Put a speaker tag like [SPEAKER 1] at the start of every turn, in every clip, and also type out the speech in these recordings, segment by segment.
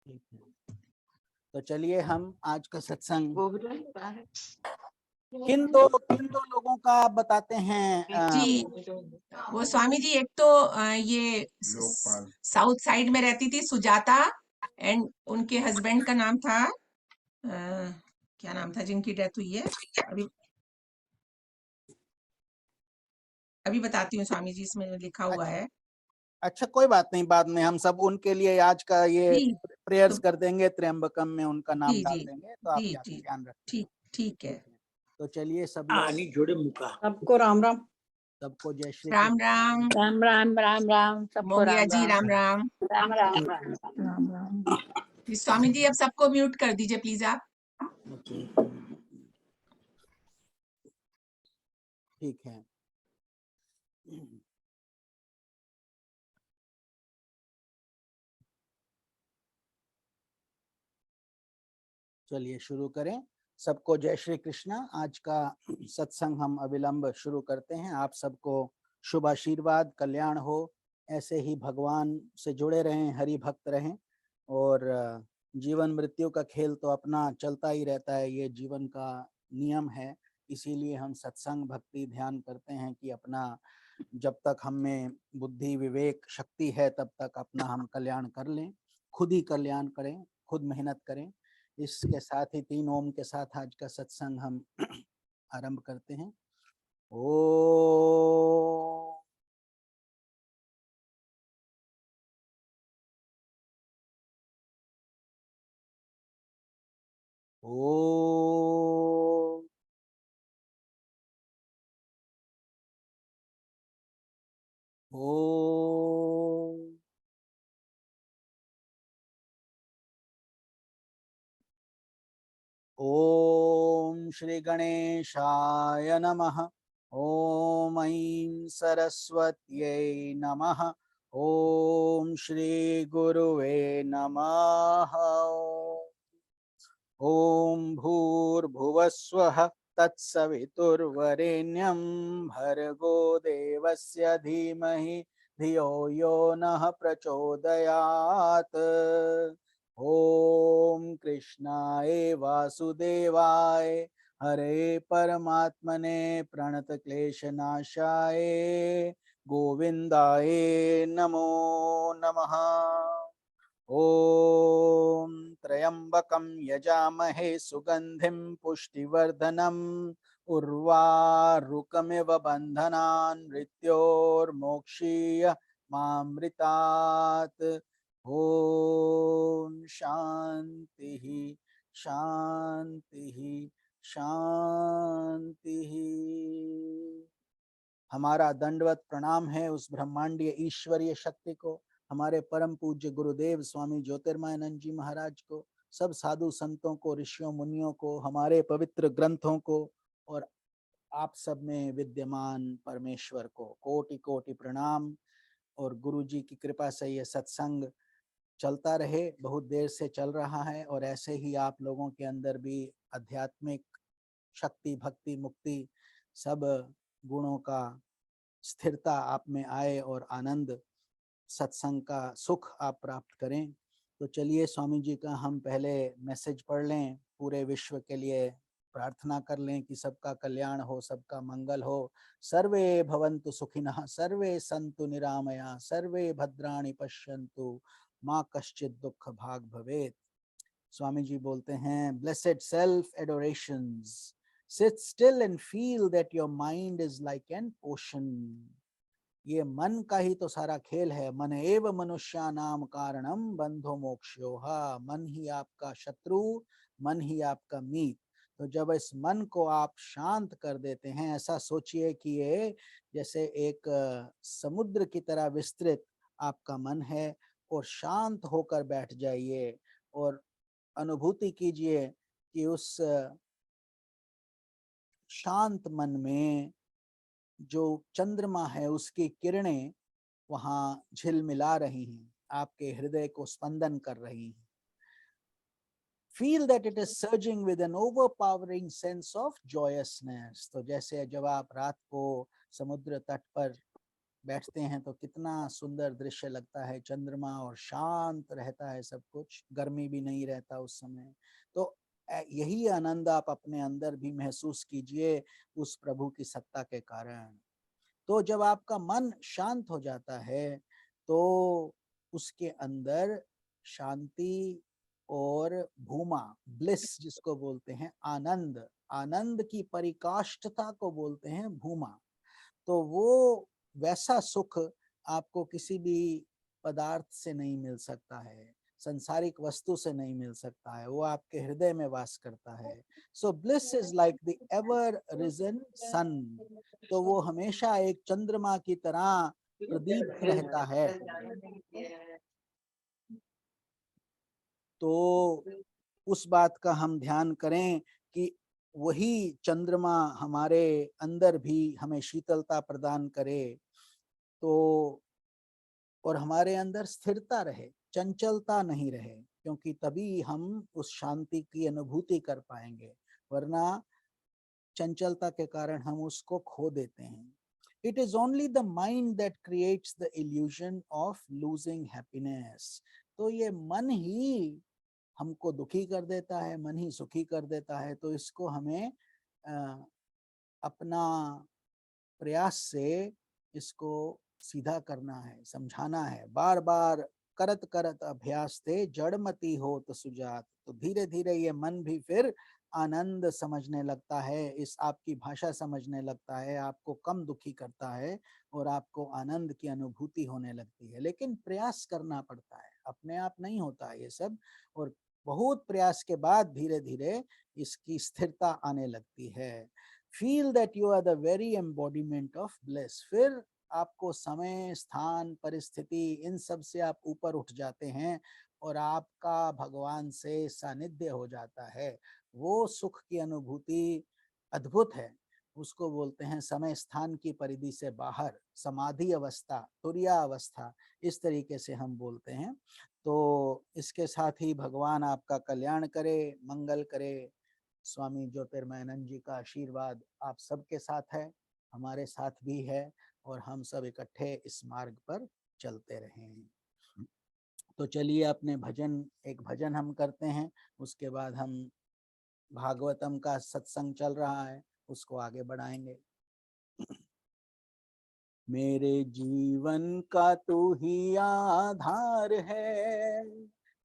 [SPEAKER 1] ठीक है, तो चलिए हम आज का सत्संग किन दो लोगों का आप बताते हैं।
[SPEAKER 2] जी, वो स्वामी जी, एक तो ये साउथ साइड में रहती थी सुजाता, एंड उनके हस्बैंड का नाम था क्या नाम था जिनकी डेथ हुई है, अभी अभी बताती हूँ स्वामी जी, इसमें लिखा हुआ है।
[SPEAKER 1] अच्छा कोई बात नहीं, बाद में हम सब उनके लिए आज का ये
[SPEAKER 2] जी,
[SPEAKER 1] प्रेयर्स
[SPEAKER 2] तो
[SPEAKER 1] कर देंगे, त्र्यंबकम में उनका नाम
[SPEAKER 2] जी
[SPEAKER 1] डाल
[SPEAKER 2] जी
[SPEAKER 1] देंगे, तो आप
[SPEAKER 2] जी जी
[SPEAKER 1] ध्यान रखें।
[SPEAKER 2] ठीक ठीक है।
[SPEAKER 1] तो चलिए सब लोग,
[SPEAKER 3] जोड़े मुका
[SPEAKER 4] सबको राम राम।
[SPEAKER 1] सबको जय श्री
[SPEAKER 2] राम
[SPEAKER 1] कृष्ण।
[SPEAKER 2] राम।
[SPEAKER 4] राम राम राम राम सबको
[SPEAKER 2] मोंगिया
[SPEAKER 4] राम
[SPEAKER 2] जी
[SPEAKER 4] राम
[SPEAKER 2] राम राम।
[SPEAKER 4] राम राम राम राम राम।
[SPEAKER 2] स्वामी जी अब सबको म्यूट कर दीजिए प्लीज आप।
[SPEAKER 1] ठीक है, चलिए शुरू करें। सबको जय श्री कृष्ण। आज का सत्संग हम अविलंब शुरू करते हैं। आप सबको शुभ आशीर्वाद, कल्याण हो, ऐसे ही भगवान से जुड़े रहें, हरि भक्त रहें। और जीवन मृत्यु का खेल तो अपना चलता ही रहता है, ये जीवन का नियम है। इसीलिए हम सत्संग, भक्ति, ध्यान करते हैं कि अपना जब तक हम में बुद्धि, विवेक, शक्ति है, तब तक अपना हम कल्याण कर लें, खुद ही कल्याण करें, खुद मेहनत करें। इसके साथ ही 3 ओम के साथ आज का सत्संग हम आरंभ करते हैं। ओ ओ ओम श्री गणेशाय नमः। ओम ऐं सरस्वत्यै नमः। ओम श्री गुरुवे नमः। ओम भूर्भुवस्वः तत्सवितुर्वरेण्यं भर्गो देवस्य धीमहि धियो यो नः प्रचोदयात्। ओम कृष्णाय वासुदेवाय हरे परमात्मने प्रणतक्लेशनाशाय गोविन्दाय नमो नमः। ओम त्र्यंबकं यजामहे सुगंधिं पुष्टिवर्धनम् उर्वारुकमिव बन्धनान् मृत्योर्मोक्षीय मामृतात्। ओम शांति शांति शांति। हमारा दंडवत प्रणाम है उस ब्रह्मांडीय ईश्वरीय शक्ति को, हमारे परम पूज्य गुरुदेव स्वामी ज्योतिर्मयानंद जी महाराज को, सब साधु संतों को, ऋषियों मुनियों को, हमारे पवित्र ग्रंथों को, और आप सब में विद्यमान परमेश्वर को कोटि कोटि प्रणाम। और गुरु जी की कृपा से ये सत्संग चलता रहे, बहुत देर से चल रहा है, और ऐसे ही आप लोगों के अंदर भी आध्यात्मिक शक्ति, भक्ति, मुक्ति, सब गुणों का स्थिरता आप में आए और आनंद, सत्संग का सुख आप प्राप्त करें। तो चलिए स्वामी जी का हम पहले मैसेज पढ़ लें, पूरे विश्व के लिए प्रार्थना कर लें कि सबका कल्याण हो, सबका मंगल हो। सर्वे भवन्तु सुखिनः, सर्वे सन्तु निरामया, सर्वे भद्राणि पश्यन्तु, माँ कश्चित् दुख भाग भवेत्। स्वामी जी बोलते हैं, blessed self adorations, sit still and feel that your mind is like an ocean। ये मन का ही तो सारा खेल है। मन एव मनुष्या नाम कारणम बंधो मोक्षयोहा। मन ही आपका शत्रु, मन ही आपका मीत। तो जब इस मन को आप शांत कर देते हैं, ऐसा सोचिए कि ये जैसे एक समुद्र की तरह विस्तृत आपका मन है, और शांत होकर बैठ जाइए और अनुभूति कीजिए कि उस शांत मन में जो चंद्रमा है, उसकी किरणें वहां झिलमिला रही हैं, आपके हृदय को स्पंदन कर रही हैं। Feel that it is surging with an overpowering sense of joyousness. तो जैसे जब आप रात को समुद्र तट पर बैठते हैं तो कितना सुंदर दृश्य लगता है, चंद्रमा और शांत रहता है सब कुछ, गर्मी भी नहीं रहता उस समय। तो यही आनंद आप अपने अंदर भी महसूस कीजिए उस प्रभु की सत्ता के कारण। तो जब आपका मन शांत हो जाता है तो उसके अंदर शांति और भूमा, ब्लिस जिसको बोलते हैं, आनंद, आनंद की परिकाष्ठता को बोलते हैं भूमा। तो वो वैसा सुख आपको किसी भी पदार्थ से नहीं मिल सकता है, संसारिक वस्तु से नहीं मिल सकता है, वो आपके हृदय में वास करता है। So bliss is like the ever risen sun. तो वो हमेशा एक चंद्रमा की तरह प्रदीप्त रहता है। तो उस बात का हम ध्यान करें कि वही चंद्रमा हमारे अंदर भी हमें शीतलता प्रदान करे, तो और हमारे अंदर स्थिरता रहे, चंचलता नहीं रहे, क्योंकि तभी हम उस शांति की अनुभूति कर पाएंगे, वरना चंचलता के कारण हम उसको खो देते हैं। It is only the mind that creates the illusion of losing happiness. तो ये मन ही हमको दुखी कर देता है, मन ही सुखी कर देता है। तो इसको हमें अपना प्रयास से इसको सीधा करना है, समझाना है, बार बार करत करत अभ्यास ते जड़मती हो तो सुजात। तो धीरे धीरे ये मन भी फिर आनंद समझने लगता है, इस आपकी भाषा समझने लगता है, आपको कम दुखी करता है और आपको आनंद की अनुभूति होने लगती है। लेकिन प्रयास करना पड़ता है, अपने आप नहीं होता ये सब, और बहुत प्रयास के बाद धीरे धीरे इसकी स्थिरता आने लगती है। Feel that you are the very embodiment of bliss. फिर आपको समय, स्थान, परिस्थिति, इन सब से आप ऊपर उठ जाते हैं और आपका भगवान से सानिध्य हो जाता है। वो सुख की अनुभूति अद्भुत है, उसको बोलते हैं समय स्थान की परिधि से बाहर, समाधि अवस्था, तुरिया अवस्था, इस तरीके से हम बोलते हैं। तो इसके साथ ही भगवान आपका कल्याण करे, मंगल करे। स्वामी ज्योतिर्मयानंद जी का आशीर्वाद आप सबके साथ है, हमारे साथ भी है, और हम सब इकट्ठे इस मार्ग पर चलते रहें। तो चलिए अपने भजन, एक भजन हम करते हैं, उसके बाद हम भागवतम का सत्संग चल रहा है उसको आगे बढ़ाएंगे। मेरे जीवन का तू ही आधार है,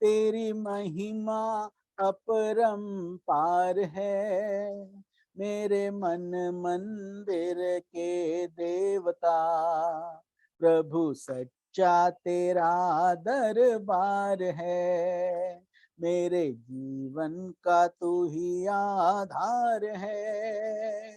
[SPEAKER 1] तेरी महिमा अपरंपार है। मेरे मन मंदिर के देवता, प्रभु सच्चा तेरा दरबार है। मेरे जीवन का तू ही आधार है,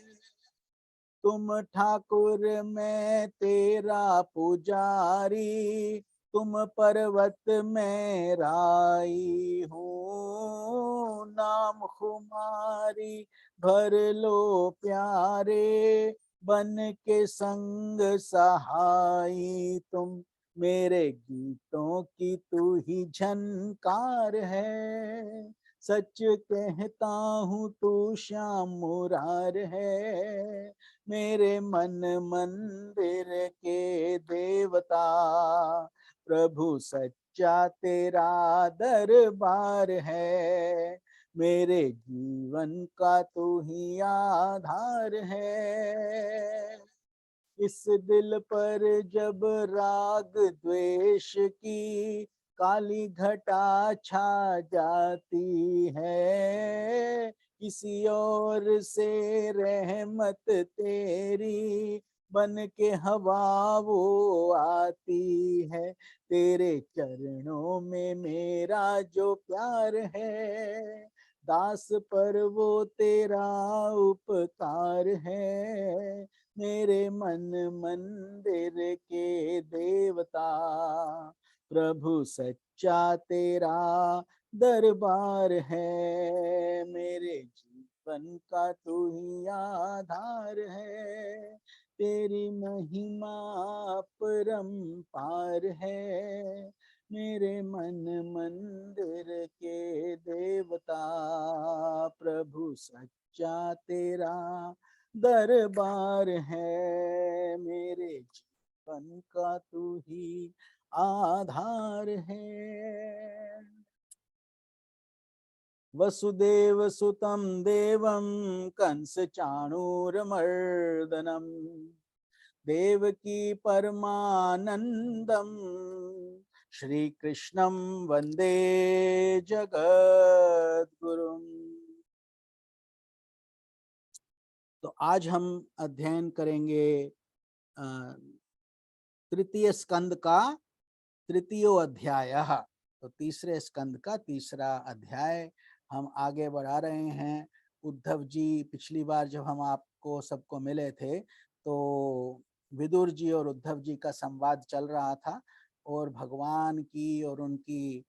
[SPEAKER 1] तुम ठाकुर मैं तेरा पुजारी, तुम पर्वत में राई हूँ। नाम खुमारी भर लो प्यारे, बन के संग सहाई तुम। मेरे गीतों की तू ही झनकार है, सच कहता हूँ तू श्याम मुरार है। मेरे मन मंदिर के देवता, प्रभु सच्चा तेरा दरबार है। मेरे जीवन का तू ही आधार है। इस दिल पर जब राग द्वेष की काली घटा छा जाती है, किसी और से रहमत तेरी बन के हवा वो आती है। तेरे चरणों में मेरा जो प्यार है, दास पर वो तेरा उपकार है। मेरे मन मंदिर के देवता, प्रभु सच्चा तेरा दरबार है। मेरे जीवन का तू ही आधार है, तेरी महिमा अपरंपार है। मेरे मन मंदिर के देवता, प्रभु सच्चा तेरा दरबार है। मेरे जीवन का तू ही आधार है। वसुदेव सुतं देवं कंस चाणूरमर्दनम देवकी परमानंदम श्री कृष्णम वंदे जगद्गुरुम। तो आज हम अध्ययन करेंगे तृतीय स्कंद का तृतीयो अध्याय। तो तीसरे स्कंद का तीसरा अध्याय हम आगे बढ़ा रहे हैं। उद्धव जी, पिछली बार जब हम आपको सबको मिले थे तो विदुर जी और उद्धव जी का संवाद चल रहा था और भगवान की और उनकी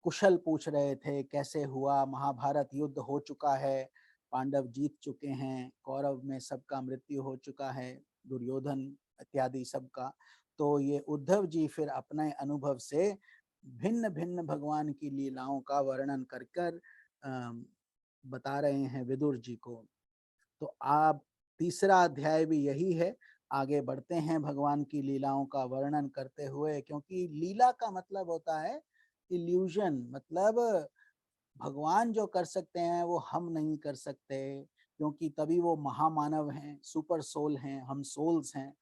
[SPEAKER 1] कुशल पूछ रहे थे, कैसे हुआ, महाभारत युद्ध हो चुका है, पांडव जीत चुके हैं, कौरव में सबका मृत्यु हो चुका है, दुर्योधन इत्यादि सबका। तो ये उद्धव जी फिर अपने अनुभव से भिन्न भिन्न भगवान की लीलाओं का वर्णन कर कर बता रहे हैं विदुर जी को। तो आप तीसरा अध्याय भी यही है। आगे बढ़ते हैं भगवान की लीलाओं का वर्णन करते हुए, क्योंकि लीला का मतलब होता है इल्यूजन, मतलब भगवान जो कर सकते हैं वो हम नहीं कर सकते, क्योंकि तभी वो महामानव हैं, सुपर सोल हैं, हम सोल्स हैं,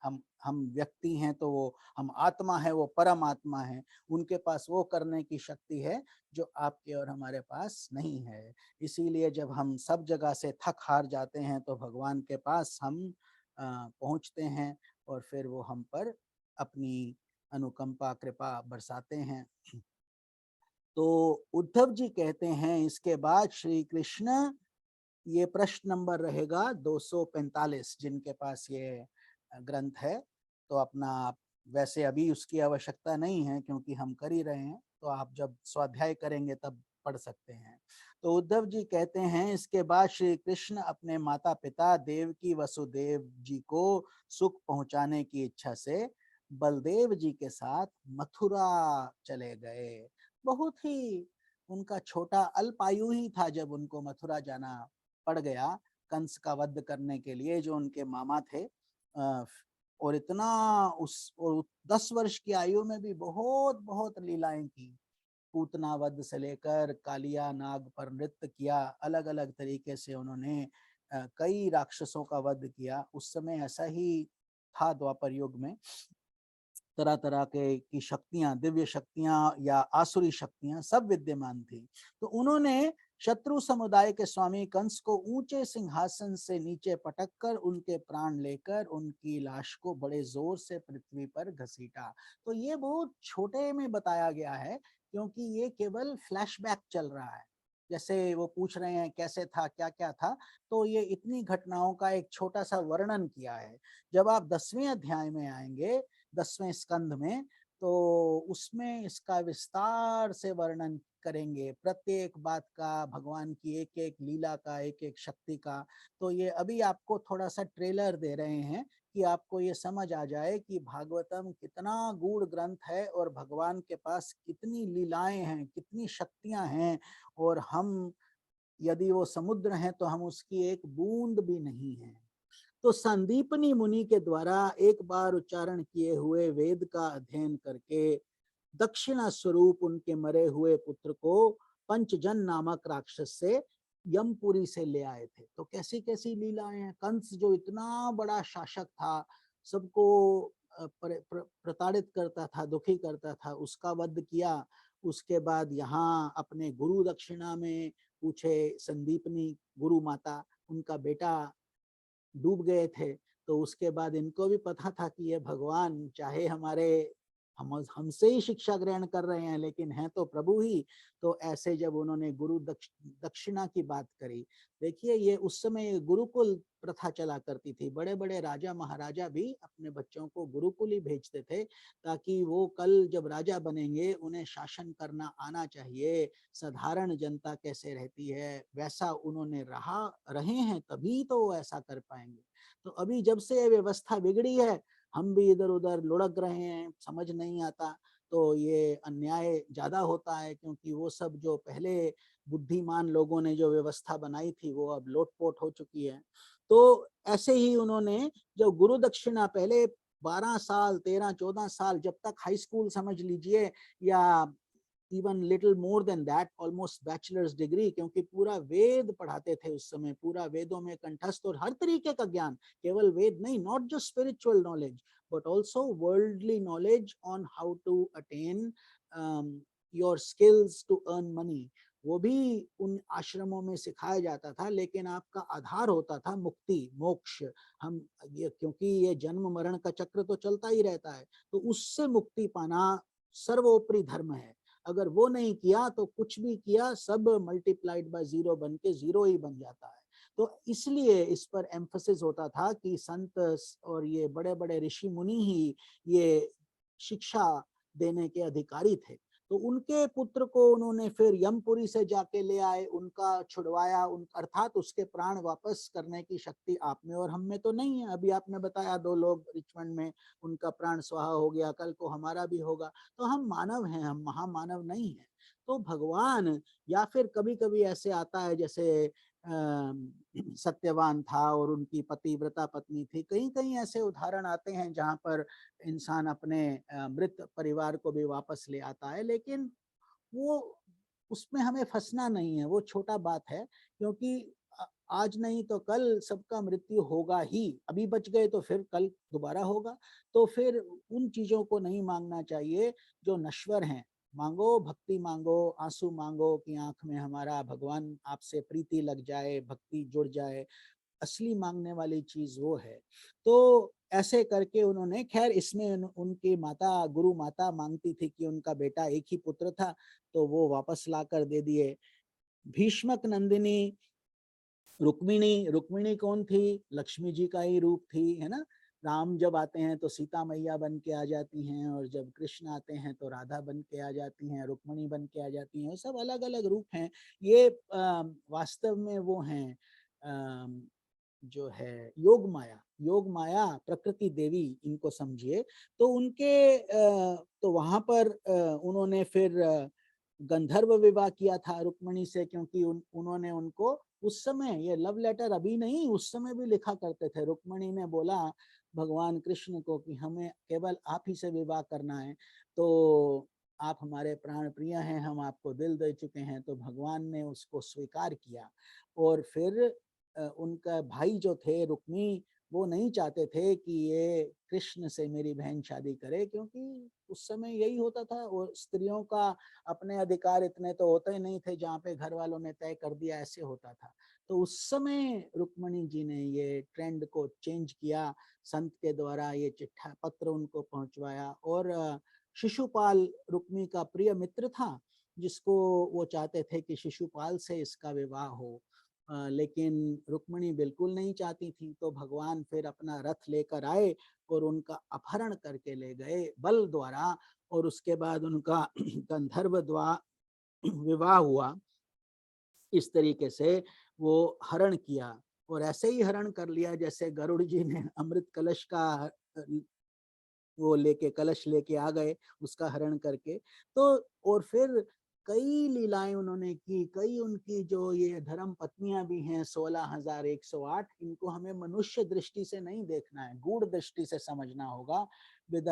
[SPEAKER 1] हम व्यक्ति हैं, तो वो हम आत्मा है, वो परम आत्मा है, उनके पास वो करने की शक्ति है जो आपके और हमारे पास नहीं है। इसीलिए जब हम सब जगह से थक हार जाते हैं तो भगवान के पास हम पहुंचते हैं और फिर वो हम पर अपनी अनुकंपा कृपा बरसाते हैं। तो उद्धव जी कहते हैं इसके बाद श्री कृष्ण, ये प्रश्न नंबर रहेगा 245 जिनके पास ये ग्रंथ है। तो अपना आप, वैसे अभी उसकी आवश्यकता नहीं है क्योंकि हम कर ही रहे हैं, तो आप जब स्वाध्याय करेंगे तब पढ़ सकते हैं। तो उद्धव जी कहते हैं इसके बाद श्री कृष्ण अपने माता पिता देवकी वसुदेव जी को सुख पहुंचाने की इच्छा से बलदेव जी के साथ मथुरा चले गए। बहुत ही उनका छोटा अल्पायु ही था जब उनको मथुरा जाना पड़ गया कंस का वध करने के लिए, जो उनके मामा थे। और इतना और 10 वर्ष की आयु में भी बहुत बहुत लीलाएं की। पूतना वध से लेकर कालिया नाग पर नृत्य किया, अलग अलग तरीके से उन्होंने कई राक्षसों का वध किया। उस समय ऐसा ही था द्वापर युग में, तरह तरह के की शक्तियां, दिव्य शक्तियां या आसुरी शक्तियां सब विद्यमान थी। तो उन्होंने शत्रु समुदाय के स्वामी कंस को ऊंचे सिंहासन से नीचे पटक कर उनके प्राण लेकर उनकी लाश को बड़े जोर से पृथ्वी पर घसीटा। तो ये बहुत छोटे में बताया गया है क्योंकि ये केवल फ्लैशबैक चल रहा है। जैसे वो पूछ रहे हैं कैसे था, क्या क्या था, तो ये इतनी घटनाओं का एक छोटा सा वर्णन किया है। जब आप 10वें अध्याय में आएंगे, 10वें स्कंद में, तो उसमें इसका विस्तार से वर्णन करेंगे, प्रत्येक बात का, भगवान की एक एक लीला का, एक एक शक्ति का। तो ये अभी आपको थोड़ा सा ट्रेलर दे रहे हैं कि आपको ये समझ आ जाए कि भागवतम कितना गूढ़ ग्रंथ है और भगवान के पास कितनी लीलाएं हैं, कितनी शक्तियां हैं, और हम यदि वो समुद्र हैं तो हम उसकी एक बूंद भी नहीं है। तो संदीपनी मुनि के द्वारा एक बार उच्चारण किए हुए वेद का अध्ययन करके दक्षिणा स्वरूप उनके मरे हुए पुत्र को पंचजन नामक राक्षस से यमपुरी से ले आए थे। तो कैसी कैसी लीलाएं हैं। कंस जो इतना बड़ा शासक था, सबको प्रताड़ित करता था, दुखी करता था, उसका वध किया। उसके बाद यहाँ अपने गुरु दक्षिणा में पूछे, संदीपनी गुरु माता, उनका बेटा डूब गए थे। तो उसके बाद इनको भी पता था कि ये भगवान चाहे हमसे ही शिक्षा ग्रहण कर रहे हैं लेकिन हैं तो प्रभु ही। तो ऐसे जब उन्होंने गुरु दक्षिणा की बात करी, देखिए ये उस समय गुरुकुल प्रथा चला करती थी। बड़े बड़े राजा महाराजा भी अपने बच्चों को गुरुकुल ही भेजते थे, ताकि वो कल जब राजा बनेंगे उन्हें शासन करना आना चाहिए, साधारण जनता कैसे रहती है वैसा उन्होंने रहे हैं, तभी तो वो ऐसा कर पाएंगे। तो अभी जब से ये व्यवस्था बिगड़ी है, हम भी इधर उधर लुढ़क रहे हैं, समझ नहीं आता, तो ये अन्याय ज्यादा होता है, क्योंकि वो सब जो पहले बुद्धिमान लोगों ने जो व्यवस्था बनाई थी वो अब लोटपोट हो चुकी है। तो ऐसे ही उन्होंने जो गुरु दक्षिणा, पहले 12 साल 13-14 साल, जब तक हाई स्कूल समझ लीजिए, या even little more than that, almost bachelors degree, क्योंकि पूरा वेद पढ़ाते थे उस समय, पूरा वेदों में कंठस्थ और हर तरीके का ज्ञान, केवल वेद नहीं, not just spiritual knowledge but also worldly knowledge on how to attain your skills to earn money, वो भी उन आश्रमों में सिखाया जाता था। लेकिन आपका आधार होता था मुक्ति, मोक्ष। हम ये, क्योंकि ये जन्म मरण का चक्र तो चलता ही रहता है, तो उससे मुक्ति पाना सर्वोपरि धर्म है। अगर वो नहीं किया तो कुछ भी किया सब मल्टीप्लाइड बाय जीरो बन के जीरो ही बन जाता है। तो इसलिए इस पर एम्फसिस होता था कि संत और ये बड़े बड़े ऋषि मुनि ही ये शिक्षा देने के अधिकारी थे। तो उनके पुत्र को उन्होंने फिर यमपुरी से जाके ले आए, उनका छुड़वाया, अर्थात उसके प्राण वापस करने की शक्ति आप में और हम में तो नहीं है। अभी आपने बताया 2 लोग रिचमंड में, उनका प्राण स्वाहा हो गया, कल को हमारा भी होगा। तो हम मानव हैं, हम महामानव नहीं हैं। तो भगवान, या फिर कभी कभी ऐसे आता है जैसे सत्यवान था और उनकी पतिव्रता पत्नी थी, कहीं कहीं ऐसे उदाहरण आते हैं जहां पर इंसान अपने मृत परिवार को भी वापस ले आता है। लेकिन वो, उसमें हमें फंसना नहीं है, वो छोटा बात है, क्योंकि आज नहीं तो कल सबका मृत्यु होगा ही। अभी बच गए तो फिर कल दोबारा होगा। तो फिर उन चीजों को नहीं मांगना चाहिए जो नश्वर हैं। मांगो, भक्ति मांगो, आंसू मांगो कि आंख में हमारा भगवान आपसे प्रीति लग जाए, भक्ति जुड़ जाए। असली मांगने वाली चीज वो है। तो ऐसे करके उन्होंने, खैर इसमें उनकी माता, गुरु माता मांगती थी कि उनका बेटा एक ही पुत्र था, तो वो वापस ला कर दे दिए। भीष्मक नंदिनी रुक्मिणी कौन थी? लक्ष्मी जी का ही रूप थी, है ना। राम जब आते हैं तो सीता मैया बन के आ जाती हैं, और जब कृष्ण आते हैं तो राधा बन के आ जाती हैं, रुक्मिणी बन के आ जाती हैं। सब अलग अलग रूप हैं। ये वास्तव में वो हैं जो है योग माया प्रकृति देवी, इनको समझिए। तो उनके तो वहां पर उन्होंने फिर गंधर्व विवाह किया था रुक्मिणी से, क्योंकि उन्होंने उनको उस समय, ये लव लेटर अभी नहीं, उस समय भी लिखा करते थे। रुक्मिणी ने बोला भगवान कृष्ण को कि हमें केवल आप ही से विवाह करना है, तो आप हमारे प्राण प्रिय हैं, हम आपको दिल दे चुके हैं। तो भगवान ने उसको स्वीकार किया। और फिर उनका भाई जो थे रुक्मी, वो नहीं चाहते थे कि ये कृष्ण से मेरी बहन शादी करे, क्योंकि उस समय यही होता था। और स्त्रियों का अपने अधिकार इतने तो होते ही नहीं थे, जहाँ पे घर वालों ने तय कर दिया ऐसे होता था। तो उस समय रुक्मिणी जी ने ये ट्रेंड को चेंज किया, संत के द्वारा ये चिट्ठा पत्र उनको पहुंचवाया। और शिशुपाल रुक्मी का प्रिय मित्र था, जिसको वो चाहते थे कि शिशुपाल से इसका विवाह हो, लेकिन रुक्मिणी बिल्कुल नहीं चाहती थी। तो भगवान फिर अपना रथ लेकर आए और उनका अपहरण करके ले गए बल द्वारा, और उसके बाद उनका गंधर्व विवाह हुआ। इस तरीके से वो हरण किया, और ऐसे ही हरण कर लिया जैसे गरुड़ जी ने अमृत कलश का वो लेके, कलश लेके आ गए उसका हरण करके। तो और फिर कई लीलाएं उन्होंने की, कई उनकी जो ये धर्म पत्नियां भी हैं 16,108, इनको हमें मनुष्य दृष्टि से नहीं देखना है, गूढ़ दृष्टि से समझना होगा, with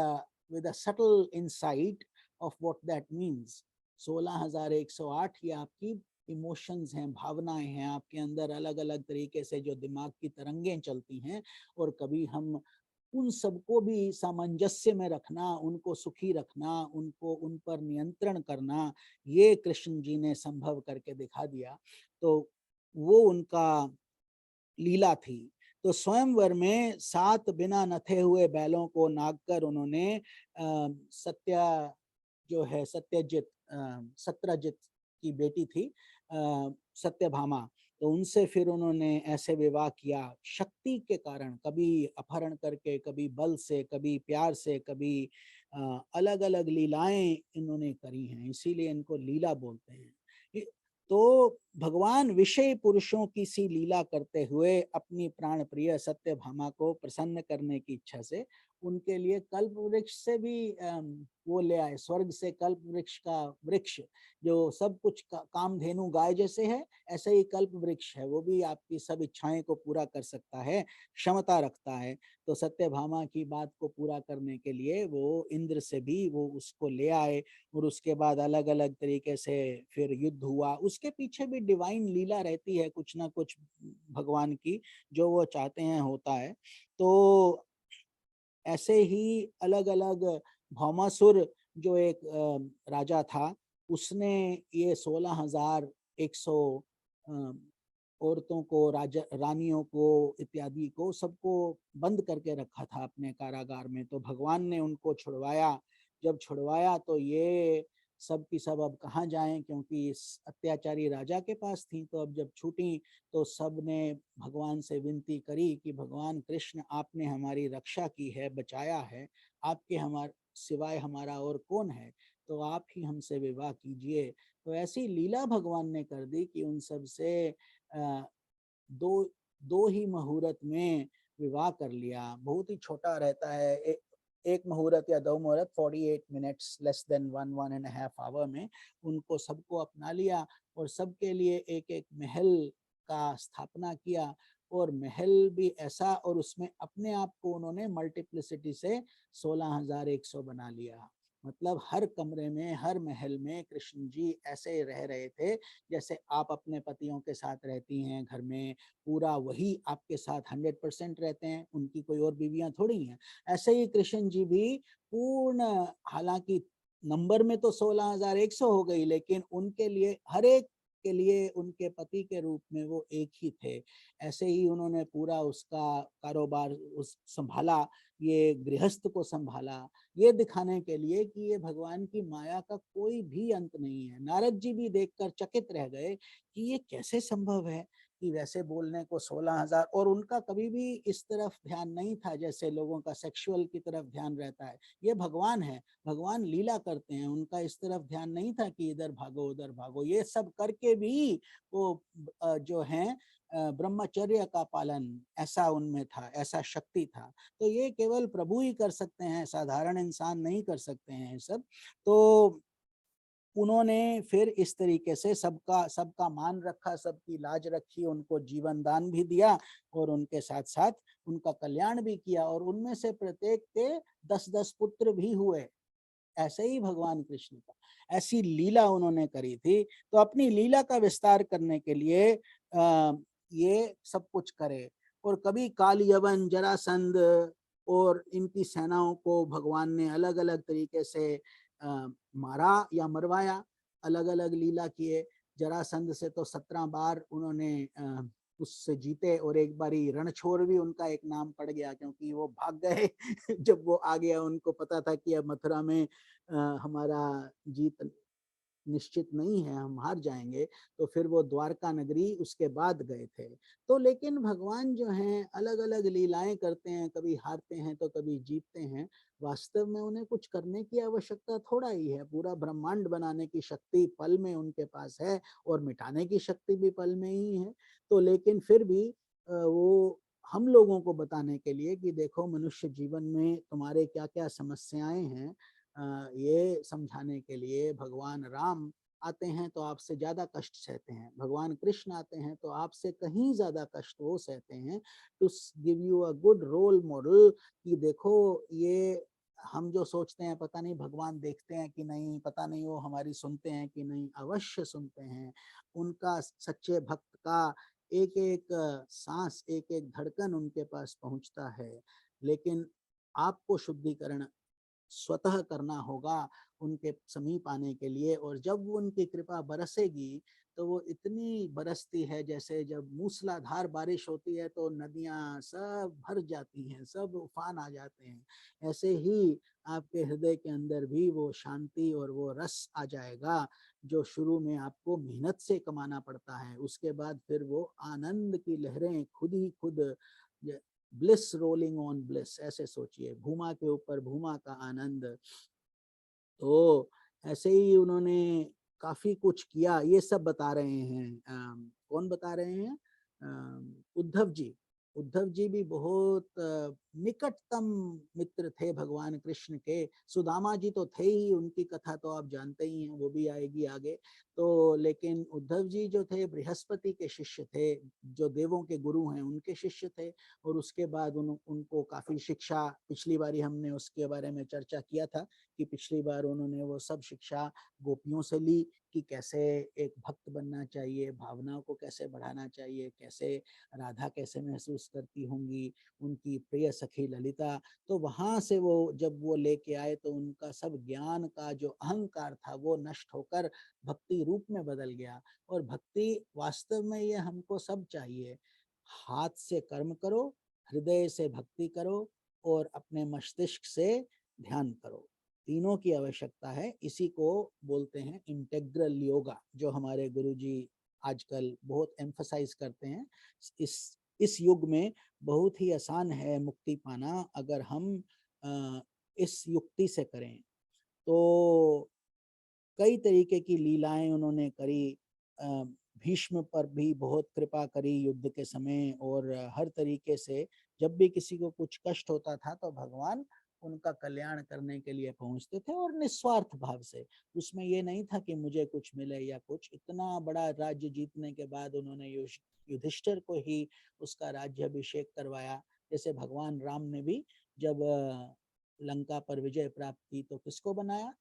[SPEAKER 1] a subtle insight of what that means. 16,108 ये आपकी इमोशंस हैं, भावनाएं हैं, आपके अंदर अलग अलग तरीके से जो दिमाग की तरंगें चलती हैं। और कभी हम उन सबको भी सामंजस्य में रखना, उनको सुखी रखना, उनको उन पर नियंत्रण करना, ये कृष्ण जी ने संभव करके दिखा दिया। तो वो उनका लीला थी। तो स्वयंवर में 7 बिना नथे हुए बैलों को नागकर उन्होंने सत्यजित की बेटी थी सत्यभामा, तो उनसे फिर उन्होंने ऐसे विवाह किया शक्ति के कारण, कभी अपहरण करके, कभी बल से, कभी प्यार से, कभी अलग अलग लीलाएं इन्होंने करी हैं, इसीलिए इनको लीला बोलते हैं। तो भगवान विषय पुरुषों की सी लीला करते हुए अपनी प्राण प्रिय सत्यभामा को प्रसन्न करने की इच्छा से उनके लिए कल्प वृक्ष से भी वो ले आए, स्वर्ग से कल्प वृक्ष का वृक्ष जो सब कुछ कामधेनु गाय जैसे है, ऐसे ही कल्प वृक्ष है, वो भी आपकी सब इच्छाएं को पूरा कर सकता है, क्षमता रखता है। तो सत्यभामा की बात को पूरा करने के लिए वो इंद्र से भी वो उसको ले आए और उसके बाद अलग अलग तरीके से फिर युद्ध हुआ। उसके पीछे भी डिवाइन लीला रहती है, कुछ ना कुछ भगवान की, जो वो चाहते हैं होता है। तो ऐसे ही अलग अलग भौमासुर जो एक राजा था, उसने ये 16,100 औरतों को, राजा रानियों को इत्यादि को सबको बंद करके रखा था अपने कारागार में। तो भगवान ने उनको छुड़वाया। जब छुड़वाया तो ये सब की सब अब कहाँ जाएं, क्योंकि इस अत्याचारी राजा के पास थी। तो अब जब छूटी तो सब ने भगवान से विनती करी कि भगवान कृष्ण, आपने हमारी रक्षा की है, बचाया है, आपके हमारे सिवाय हमारा और कौन है, तो आप ही हमसे विवाह कीजिए। तो ऐसी लीला भगवान ने कर दी कि उन सब से दो दो ही मुहूर्त में विवाह कर लिया। बहुत ही छोटा रहता है, एक मुहूर्त या दो मुहूर्त, 48 मिनट्स, लेस देन 1.5 आवर में उनको सबको अपना लिया और सबके लिए एक एक महल का स्थापना किया। और महल भी ऐसा, और उसमें अपने आप को उन्होंने मल्टीप्लिसिटी से 16,100 बना लिया। मतलब हर कमरे में, हर महल में कृष्ण जी ऐसे रह रहे थे जैसे आप अपने पतियों के साथ रहती हैं घर में, पूरा वही आपके साथ 100% रहते हैं, उनकी कोई और बीवियां थोड़ी हैं। ऐसे ही कृष्ण जी भी पूर्ण, हालांकि नंबर में तो 16,100 हो गई, लेकिन उनके लिए, हर एक के लिए उनके पति के रूप में वो एक ही थे। ऐसे ही उन्होंने पूरा उसका कारोबार उस संभाला, ये गृहस्थ को संभाला, ये दिखाने के लिए कि ये भगवान की माया का कोई भी अंत नहीं है। नारद जी भी देखकर चकित रह गए कि ये कैसे संभव है कि वैसे बोलने को 16,000, और उनका कभी भी इस तरफ ध्यान नहीं था जैसे लोगों का सेक्सुअल की तरफ ध्यान रहता है। ये भगवान है, भगवान लीला करते हैं, उनका इस तरफ ध्यान नहीं था कि इधर भागो उधर भागो। ये सब करके भी वो जो है ब्रह्मचर्य का पालन ऐसा उनमें था, ऐसा शक्ति था। तो ये केवल प्रभु ही कर सकते हैं, साधारण इंसान नहीं कर सकते हैं सब। तो उन्होंने फिर इस तरीके से सबका मान रखा, सबकी लाज रखी, उनको जीवन दान भी दिया और उनके साथ साथ उनका कल्याण भी किया। और उनमें से प्रत्येक के 10-10 पुत्र भी हुए। ऐसे ही भगवान कृष्ण का ऐसी लीला उन्होंने करी थी। तो अपनी लीला का विस्तार करने के लिए ये सब कुछ करे। और कभी काल यवन, जरासंध और इनकी सेनाओं को भगवान ने अलग अलग तरीके से मारा या मरवाया, अलग अलग लीला किए। जरासंध से तो 17 बार उन्होंने उससे जीते, और एक बारी रणछोड़ भी उनका एक नाम पड़ गया क्योंकि वो भाग गए जब वो आ गया, उनको पता था कि अब मथुरा में हमारा जीत निश्चित नहीं है, हम हार जाएंगे, तो फिर वो द्वारका नगरी उसके बाद गए थे। तो लेकिन भगवान जो हैं अलग अलग लीलाएं करते हैं, कभी हारते हैं तो कभी जीतते हैं। वास्तव में उन्हें कुछ करने की आवश्यकता थोड़ा ही है, पूरा ब्रह्मांड बनाने की शक्ति पल में उनके पास है और मिटाने की शक्ति भी पल में ही है। तो लेकिन फिर भी वो हम लोगों को बताने के लिए कि देखो मनुष्य जीवन में तुम्हारे क्या क्या समस्याएं हैं, ये समझाने के लिए भगवान राम आते हैं तो आपसे ज्यादा कष्ट सहते हैं, भगवान कृष्ण आते हैं तो आपसे कहीं ज्यादा कष्ट वो सहते हैं, to give you a good role model कि देखो ये हम जो सोचते हैं पता नहीं भगवान देखते हैं कि नहीं, पता नहीं वो हमारी सुनते हैं कि नहीं, अवश्य सुनते हैं। उनका सच्चे भक्त का एक एक सांस, एक एक धड़कन उनके पास पहुंचता है। लेकिन आपको शुद्धिकरण स्वतः करना होगा उनके समीप आने के लिए। और जब वो उनकी कृपा बरसेगी तो वो इतनी बरसती है, जैसे जब मूसलाधार बारिश होती है तो नदियां सब भर जाती हैं, सब उफान आ जाते हैं। ऐसे ही आपके हृदय के अंदर भी वो शांति और वो रस आ जाएगा जो शुरू में आपको मेहनत से कमाना पड़ता है। उसके बाद फिर वो आनंद की लहरें खुद ही खुद, ब्लिस रोलिंग ऑन ब्लिस, ऐसे सोचिए, भूमा के ऊपर भूमा का आनंद। तो ऐसे ही उन्होंने काफी कुछ किया, ये सब बता रहे हैं। कौन बता रहे हैं? उद्धव जी। उद्धव जी भी बहुत निकटतम मित्र थे भगवान कृष्ण के। सुदामा जी तो थे ही, उनकी कथा तो आप जानते ही हैं, वो भी आएगी आगे। तो लेकिन उद्धव जी जो थे बृहस्पति के शिष्य थे, जो देवों के गुरु हैं उनके शिष्य थे। और उसके बाद उनको काफी शिक्षा, पिछली बारी हमने उसके बारे में चर्चा किया था कि पिछली बार उन्होंने वो सब शिक्षा गोपियों से ली कि कैसे एक भक्त बनना चाहिए, भावनाओं को कैसे बढ़ाना चाहिए, कैसे राधा कैसे महसूस करती होंगी, उनकी प्रिय सखी ललिता। तो वहां से वो जब वो लेके आए तो उनका सब ज्ञान का जो अहंकार था वो नष्ट होकर भक्ति रूप में बदल गया। और भक्ति वास्तव में ये हमको सब चाहिए। हाथ से कर्म करो, हृदय से भक्ति करो और अपने मस्तिष्क से ध्यान करो। तीनों की आवश्यकता है। इसी को बोलते हैं इंटेग्रल योगा, जो हमारे गुरुजी आजकल बहुत एम्फसाइज करते हैं। इस युग में बहुत ही आसान है मुक्ति पाना अगर हम इस युक्ति से करें। तो कई तरीके की लीलाएं उन्होंने करी, भीष्म पर भी बहुत कृपा करी युद्ध के समय। और हर तरीके से जब भी किसी को कुछ कष्ट होता था तो भगवान उनका कल्याण करने के लिए पहुंचते थे, और निस्वार्थ भाव से। उसमें ये नहीं था कि मुझे कुछ मिले या कुछ। इतना बड़ा राज्य जीतने के बाद उन्होंने युधिष्ठिर को ही उसका राज्याभिषेक करवाया। जैसे भगवान राम ने भी जब लंका पर विजय प्राप्त की तो किसको बनाया?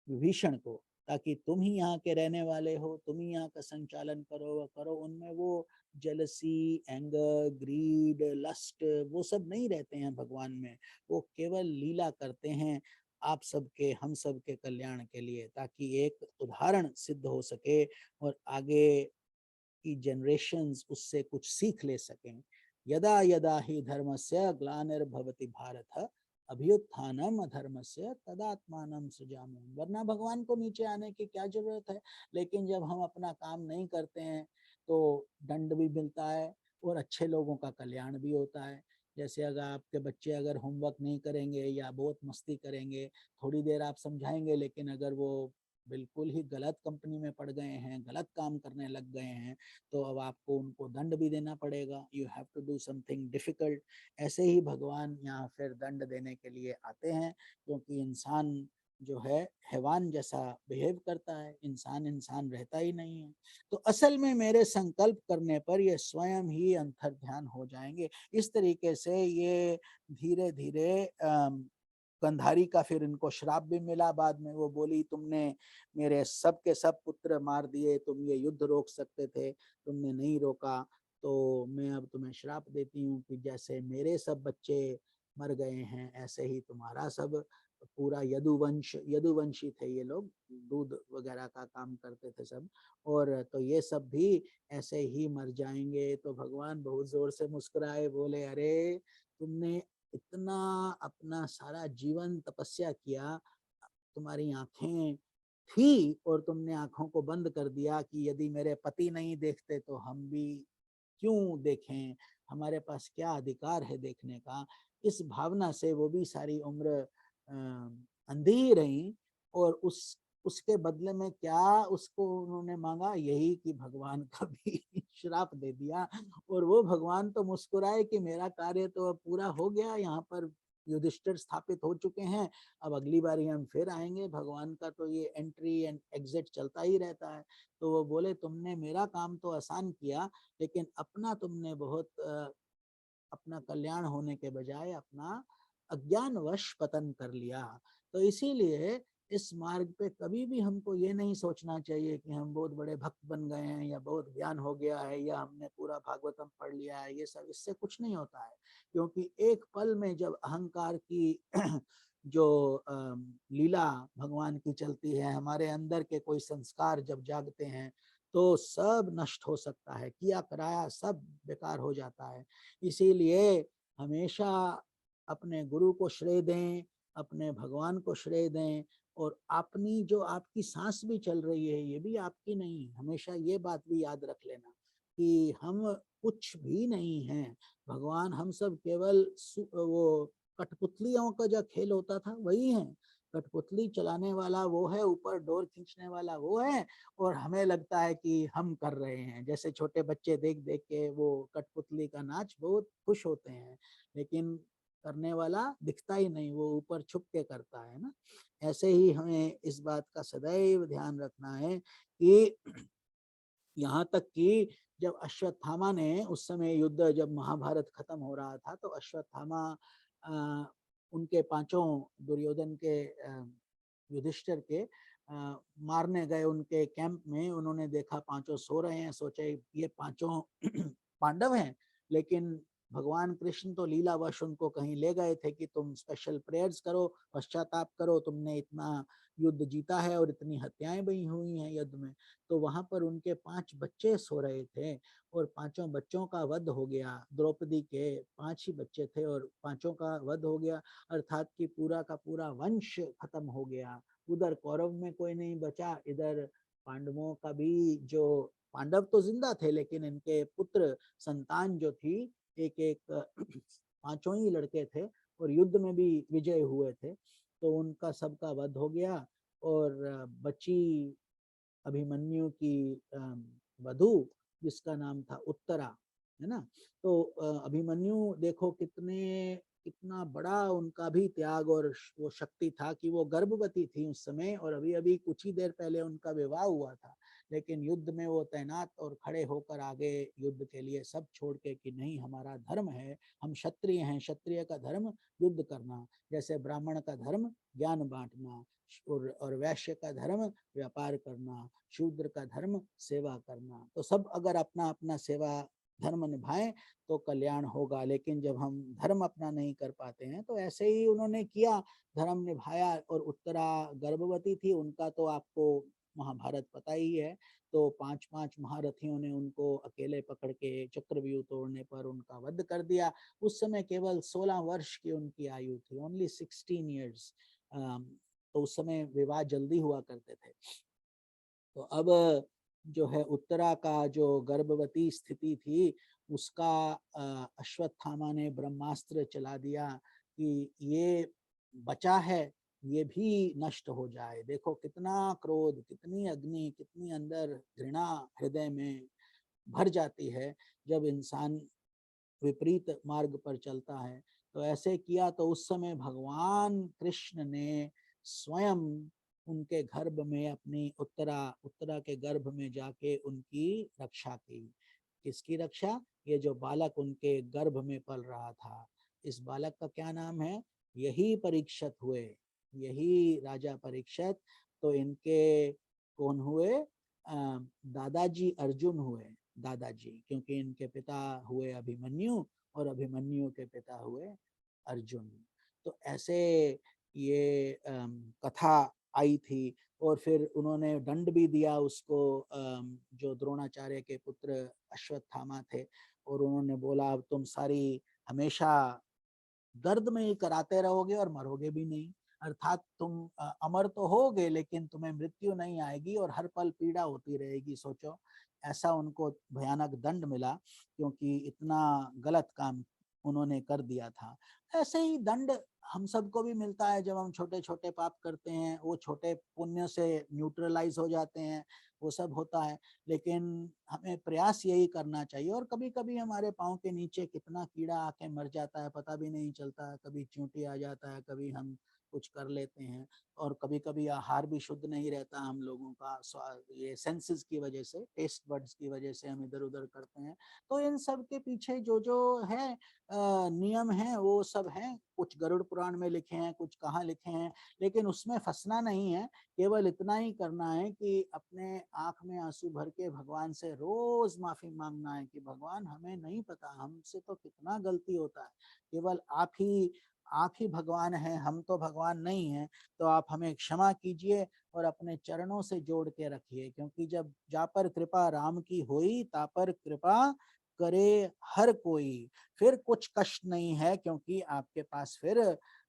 [SPEAKER 1] विभीषण को, ताकि तुम ही यहाँ के रहने वाले हो, तुम ही यहाँ का संचालन करो। उनमें वो जेलसी, एंगर, ग्रीड, लस्ट वो सब नहीं रहते हैं भगवान में। वो केवल लीला करते हैं आप सबके, हम सबके कल्याण के लिए, ताकि एक उदाहरण सिद्ध हो सके और आगे की जनरेशन्स उससे कुछ सीख ले सकें। यदा यदा ही धर्मस्य ग्लानिर्भवति भारत अभ्युत्थानम अधर्मस्य तदात्मानं सृजाम्यहम्। वरना भगवान को नीचे आने की क्या जरूरत है। लेकिन जब हम अपना काम नहीं करते हैं तो दंड भी मिलता है और अच्छे लोगों का कल्याण भी होता है। जैसे अगर आपके बच्चे अगर होमवर्क नहीं करेंगे या बहुत मस्ती करेंगे, थोड़ी देर आप समझाएंगे, लेकिन अगर वो बिल्कुल ही गलत कंपनी में पड़ गए हैं, गलत काम करने लग गए हैं, तो अब आपको उनको दंड भी देना पड़ेगा। You have to do something difficult. ऐसे ही भगवान यहाँ फिर दंड देने के लिए आते हैं, क्योंकि इंसान जो है हैवान जैसा बिहेव करता है, इंसान इंसान रहता ही नहीं है। तो असल में मेरे संकल्प करने पर ये स्वयं ही अंतर्ध्यान हो जाएंगे। इस तरीके से ये धीरे धीरे गंधारी का फिर इनको श्राप भी मिला। बाद में वो बोली, तुमने मेरे सब के सब पुत्र मार दिए, तुम ये युद्ध रोक सकते थे, तुमने नहीं रोका, तो मैं अब तुम्हें श्राप देती हूँ कि जैसे मेरे सब बच्चे मर गए हैं ऐसे ही तुम्हारा सब पूरा यदुवंशी थे ये लोग, दूध वगैरह का काम करते थे सब, और तो ये सब भी ऐसे ही मर जाएंगे। तो भगवान बहुत जोर से मुस्कुराए, बोले, अरे तुमने इतना अपना सारा जीवन तपस्या किया, तुम्हारी आंखें थी और तुमने आंखों को बंद कर दिया कि यदि मेरे पति नहीं देखते तो हम भी क्यों देखें, हमारे पास क्या अधिकार है देखने का। इस भावना से वो भी सारी उम्र अंधी ही रही। और उसके बदले में क्या उसको उन्होंने मांगा? यही कि भगवान का भी श्राप दे दिया। और वो भगवान तो मुस्कुराए कि मेरा कार्य तो अब पूरा हो गया, यहाँ पर युधिष्ठिर स्थापित हो चुके हैं, अब अगली बारी हम फिर आएंगे। भगवान का तो ये एंट्री एंड एग्जिट चलता ही रहता है। तो वो बोले, तुमने मेरा काम तो आसान किया, लेकिन अपना तुमने बहुत अपना कल्याण होने के बजाय अपना अज्ञानवश पतन कर लिया। तो इसीलिए इस मार्ग पे कभी भी हमको ये नहीं सोचना चाहिए कि हम बहुत बड़े भक्त बन गए हैं या बहुत ज्ञान हो गया है या हमने पूरा भागवतम पढ़ लिया है। ये सब, इससे कुछ नहीं होता है। क्योंकि एक पल में जब अहंकार की जो लीला भगवान की चलती है, हमारे अंदर के कोई संस्कार जब जागते हैं तो सब नष्ट हो सकता है, किया कराया सब बेकार हो जाता है। इसीलिए हमेशा अपने गुरु को श्रेय दें, अपने भगवान को श्रेय दें, और अपनी जो आपकी सांस भी चल रही है ये भी आपकी नहीं। हमेशा ये बात भी याद रख लेना कि हम कुछ भी नहीं हैं। भगवान हम सब केवल वो कठपुतलियों का जो खेल होता था वही है। कठपुतली चलाने वाला वो है, ऊपर डोर खींचने वाला वो है, और हमें लगता है कि हम कर रहे हैं। जैसे छोटे बच्चे देख देख के वो कठपुतली का नाच बहुत खुश होते हैं, लेकिन करने वाला दिखता ही नहीं, वो ऊपर छुप के करता है ना। ऐसे ही हमें इस बात का सदैव ध्यान रखना है कि यहाँ तक कि जब अश्वत्थामा ने उस समय युद्ध, जब महाभारत खत्म हो रहा था, तो अश्वत्थामा उनके पांचों, दुर्योधन के, युधिष्ठिर के मारने गए उनके कैंप में। उन्होंने देखा पांचों सो रहे हैं, सोचे ये पांचों पांडव हैं, लेकिन भगवान कृष्ण तो लीलावश उनको कहीं ले गए थे कि तुम स्पेशल प्रेयर्स करो, पश्चाताप करो, तुमने इतना युद्ध जीता है और इतनी हत्याएं भी हुई हैं युद्ध में। तो वहां पर उनके 5 बच्चे सो रहे थे और पांचों बच्चों का वध हो गया। द्रौपदी के 5 ही बच्चे थे और पांचों का वध हो गया, अर्थात कि पूरा का पूरा वंश खत्म हो गया। उधर कौरव में कोई नहीं बचा, इधर पांडवों का भी, जो पांडव तो जिंदा थे लेकिन इनके पुत्र संतान जो थी, एक एक पांचों ही लड़के थे और युद्ध में भी विजय हुए थे, तो उनका सबका वध हो गया। और बची अभिमन्यु की वधु, जिसका नाम था उत्तरा, है ना। तो अभिमन्यु देखो कितना बड़ा उनका भी त्याग और वो शक्ति था कि वो गर्भवती थी उस समय, और अभी अभी कुछ ही देर पहले उनका विवाह हुआ था, लेकिन युद्ध में वो तैनात और खड़े होकर आगे युद्ध के लिए सब छोड़ के कि नहीं, हमारा धर्म है, हम क्षत्रिय हैं, क्षत्रिय का धर्म युद्ध करना, जैसे ब्राह्मण का धर्म ज्ञान बांटना, और वैश्य का धर्म व्यापार करना, शूद्र का धर्म सेवा करना। तो सब अगर अपना अपना सेवा धर्म निभाएं तो कल्याण होगा। लेकिन जब हम धर्म अपना नहीं कर पाते हैं, तो ऐसे ही उन्होंने किया, धर्म निभाया। और उत्तरा गर्भवती थी, उनका तो आपको महाभारत पता ही है। तो 5 महारथियों ने उनको अकेले पकड़ के चक्रव्यूह तोड़ने पर उनका वध कर दिया। उस समय केवल 16 वर्ष की उनकी आयु थी, ओनली 16 ईयर्स। तो उस समय विवाह जल्दी हुआ करते थे। तो अब जो है उत्तरा का जो गर्भवती स्थिति थी, उसका अश्वत्थामा ने ब्रह्मास्त्र चला दिया कि ये बचा है, ये भी नष्ट हो जाए। देखो कितना क्रोध, कितनी अग्नि, कितनी अंदर घृणा हृदय में भर जाती है जब इंसान विपरीत मार्ग पर चलता है। तो ऐसे किया तो उस समय भगवान कृष्ण ने स्वयं उनके गर्भ में, अपनी उत्तरा के गर्भ में जाके उनकी रक्षा की। किसकी रक्षा? ये जो बालक उनके गर्भ में पल रहा था, इस बालक का क्या नाम है? यही परीक्षित हुए, यही राजा परीक्षित। तो इनके कौन हुए? दादाजी अर्जुन हुए, दादाजी, क्योंकि इनके पिता हुए अभिमन्यु और अभिमन्यु के पिता हुए अर्जुन। तो ऐसे ये कथा आई थी। और फिर उन्होंने दंड भी दिया उसको, जो द्रोणाचार्य के पुत्र अश्वत्थामा थे, और उन्होंने बोला अब तुम सारी हमेशा दर्द में ही कराते रहोगे और मरोगे भी नहीं, अर्थात तुम अमर तो होगे लेकिन तुम्हें मृत्यु नहीं आएगी और हर पल पीड़ा होती रहेगी। सोचो, ऐसा उनको भयानक दंड मिला क्योंकि इतना गलत काम उन्होंने कर दिया था। ऐसे ही दंड हम सबको भी मिलता है जब हम छोटे छोटे पाप करते हैं, वो छोटे पुण्य से न्यूट्रलाइज हो जाते हैं, वो सब होता है। लेकिन हमें प्रयास यही करना चाहिए। और कभी कभी हमारे पाँव के नीचे कितना कीड़ा आके मर जाता है, पता भी नहीं चलता, कभी चींटी आ जाता है, कभी हम कुछ कर लेते हैं, और कभी कभी आहार भी शुद्ध नहीं रहता हम लोगों का, ये सेंसेस की वजह से, टेस्ट बड्स की वजह से हम इधर उधर करते हैं। तो इन सब के पीछे जो जो है नियम है वो सब है, कुछ गरुड़ पुराण में लिखे हैं, कुछ कहाँ लिखे हैं, लेकिन उसमें फंसना नहीं है। केवल इतना ही करना है कि अपने आंख में आंसू भर के भगवान से रोज माफी मांगना है कि भगवान हमें नहीं पता, हमसे तो कितना गलती होता है, केवल आप ही भगवान हैं, हम तो भगवान नहीं हैं। तो आप हमें क्षमा कीजिए और अपने चरणों से जोड़ के रखिए, क्योंकि जब जा पर कृपा राम की होई, ता पर कृपा करे हर कोई। फिर कुछ कष्ट नहीं है, क्योंकि आपके पास फिर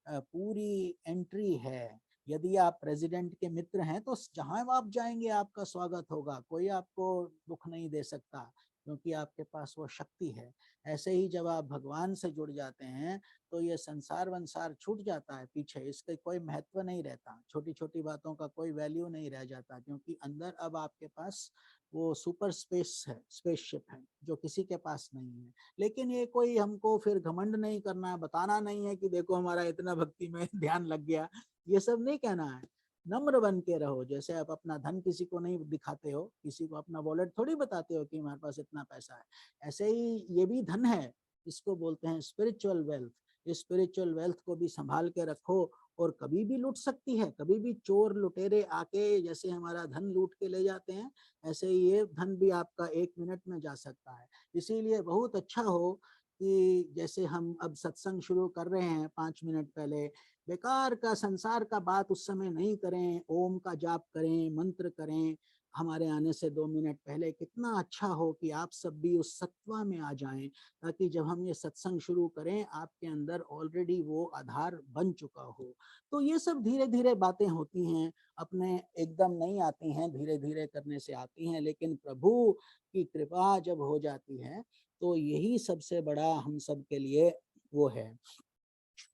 [SPEAKER 1] पूरी एंट्री है। यदि आप प्रेसिडेंट के मित्र हैं तो जहां आप जाएंगे आपका स्वागत होगा, कोई आपको दुख नहीं दे सकता। क्योंकि आपके पास वो शक्ति है। ऐसे ही जब आप भगवान से जुड़ जाते हैं तो ये संसार वंसार छूट जाता है पीछे, इसका कोई महत्व नहीं रहता, छोटी छोटी बातों का कोई वैल्यू नहीं रह जाता, क्योंकि अंदर अब आपके पास वो सुपर स्पेस है, स्पेसशिप है, जो किसी के पास नहीं है। लेकिन ये कोई हमको फिर घमंड नहीं करना है, बताना नहीं है कि देखो हमारा इतना भक्ति में ध्यान लग गया, ये सब नहीं कहना है। नम्र बन के रहो, जैसे आप अपना धन किसी को नहीं दिखाते हो, किसी को अपना वॉलेट थोड़ी बताते हो कि हमारे पास इतना पैसा है, ऐसे ही ये भी धन है, इसको बोलते हैं स्पिरिचुअल वेल्थ। इस स्पिरिचुअल वेल्थ को भी संभाल के रखो, और कभी भी लूट सकती है, कभी भी चोर लुटेरे आके जैसे हमारा धन लूट के ले जाते हैं, ऐसे ही ये धन भी आपका 1 मिनट में जा सकता है। इसीलिए बहुत अच्छा हो कि जैसे हम अब सत्संग शुरू कर रहे हैं 5 मिनट पहले, बेकार का संसार का बात उस समय नहीं करें, ओम का जाप करें, मंत्र करें। हमारे आने से 2 मिनट पहले कितना अच्छा हो कि आप सब भी उस सत्वा में आ जाएं, ताकि जब हम ये सत्संग शुरू करें आपके अंदर ऑलरेडी वो आधार बन चुका हो। तो ये सब धीरे धीरे बातें होती हैं, अपने एकदम नहीं आती हैं, धीरे धीरे करने से आती हैं, लेकिन प्रभु की कृपा जब हो जाती है तो यही सबसे बड़ा हम सब के लिए वो है,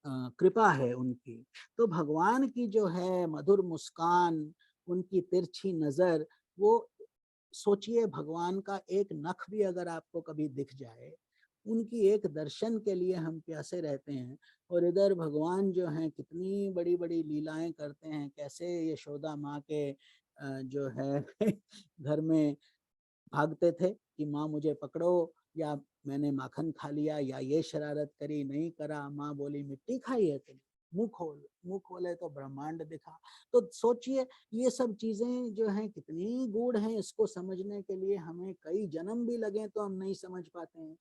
[SPEAKER 1] कृपा है उनकी। तो भगवान की जो है मधुर मुस्कान, उनकी तिरछी नजर, वो सोचिए भगवान का एक नख भी अगर आपको कभी दिख जाए, उनकी एक दर्शन के लिए हम प्यासे रहते हैं। और इधर भगवान जो हैं कितनी बड़ी बड़ी लीलाएं करते हैं, कैसे यशोदा माँ के जो है घर में भागते थे कि माँ मुझे पकड़ो, या मैंने माखन खा लिया, या ये शरारत करी, नहीं करा, माँ बोली मिट्टी खाई है तुमने, मुंह खोल, मुंह खोले तो ब्रह्मांड दिखा। तो सोचिए ये सब चीजें जो हैं कितनी गूढ़ हैं, इसको समझने के लिए हमें कई जन्म भी लगे तो हम नहीं समझ पाते हैं।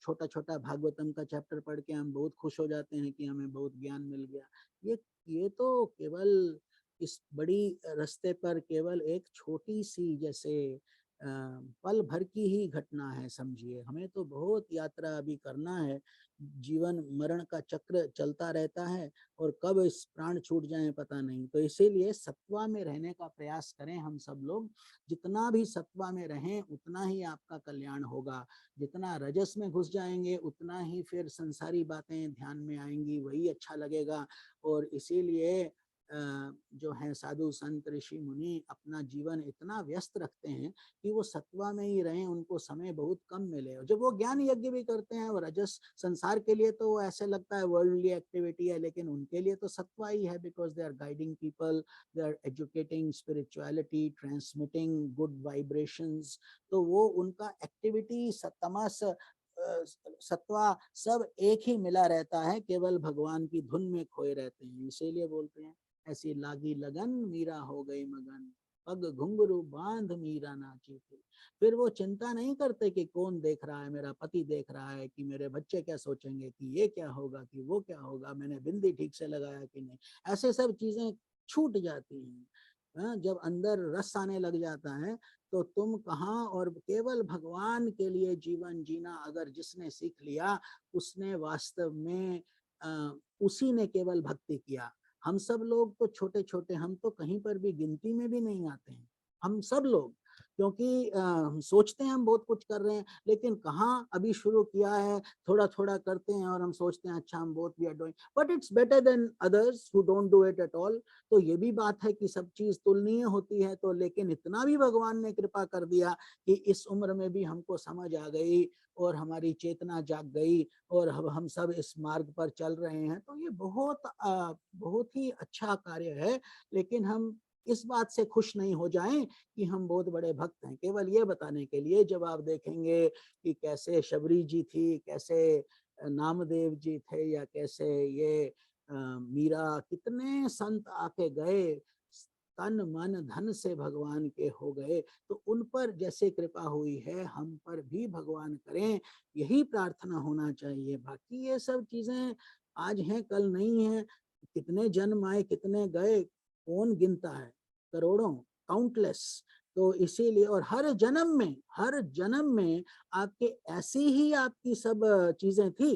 [SPEAKER 1] छोटा छोटा भागवतम का चैप्टर पढ़ के हम बहुत खुश हो जाते हैं कि हमें बहुत ज्ञान मिल गया। ये तो केवल इस बड़ी रास्ते पर केवल एक छोटी सी जैसे पल भर की ही घटना है समझिए। हमें तो बहुत यात्रा अभी करना है, जीवन मरण का चक्र चलता रहता है, और कब इस प्राण छूट जाए पता नहीं। तो इसीलिए सत्वा में रहने का प्रयास करें हम सब लोग, जितना भी सत्वा में रहें उतना ही आपका कल्याण होगा। जितना रजस में घुस जाएंगे उतना ही फिर संसारी बातें ध्यान में आएंगी, वही अच्छा लगेगा। और इसीलिए जो है साधु संत ऋषि मुनि अपना जीवन इतना व्यस्त रखते हैं कि वो सत्वा में ही रहें, उनको समय बहुत कम मिले। जब वो ज्ञान यज्ञ भी करते हैं, और रजस संसार के लिए तो ऐसे लगता है वर्ल्डली एक्टिविटी है, लेकिन उनके लिए तो सत्वा ही है, because they are guiding people, they are educating spirituality, transmitting good vibrations. तो वो उनका एक्टिविटी तमस सत्वा सब एक ही मिला रहता है, केवल भगवान की धुन में खोए रहते हैं। इसीलिए बोलते हैं ऐसी लागी लगन मीरा हो गई मगन, पग घुंघरू बांध मीरा नाची थी। फिर वो चिंता नहीं करते कि कौन देख रहा है, मेरा पति देख रहा है, कि मेरे बच्चे क्या सोचेंगे, कि ये क्या होगा, कि वो क्या होगा, मैंने बिंदी ठीक से लगाया कि नहीं। ऐसे सब चीजें छूट जाती हैं। जब अंदर रस आने लग जाता है तो तुम कहाँ, और केवल भगवान के लिए जीवन जीना अगर जिसने सीख लिया, उसने वास्तव में उसी ने केवल भक्ति किया। हम सब लोग तो छोटे छोटे, हम तो कहीं पर भी गिनती में भी नहीं आते हैं, हम सब लोग, क्योंकि हम सोचते हैं हम बहुत कुछ कर रहे हैं, लेकिन कहाँ अभी शुरू किया है, थोड़ा थोड़ा करते हैं और हम सोचते हैं अच्छा हम बहुत we are doing, but it's better than others who don't do it at all. तो ये भी बात है कि सब चीज तुलनीय होती है, तो लेकिन इतना भी भगवान ने कृपा कर दिया कि इस उम्र में भी हमको समझ आ गई और हमारी चेतना जाग गई, और हम सब इस मार्ग पर चल रहे हैं। तो ये बहुत ही अच्छा कार्य है। लेकिन हम इस बात से खुश नहीं हो जाएं कि हम बहुत बड़े भक्त हैं, केवल ये बताने के लिए। जब आप देखेंगे कि कैसे शबरी जी थी, कैसे नामदेव जी थे, या कैसे ये मीरा, कितने संत आके गए, तन मन धन से भगवान के हो गए। तो उन पर जैसे कृपा हुई है हम पर भी भगवान करें, यही प्रार्थना होना चाहिए। बाकी ये सब चीजें आज हैं कल नहीं है, कितने जन्म आए कितने गए कौन गिनता है, करोड़ों, काउंटलेस। तो इसीलिए, और हर जन्म में आपके ऐसी ही आपकी सब चीजें थी,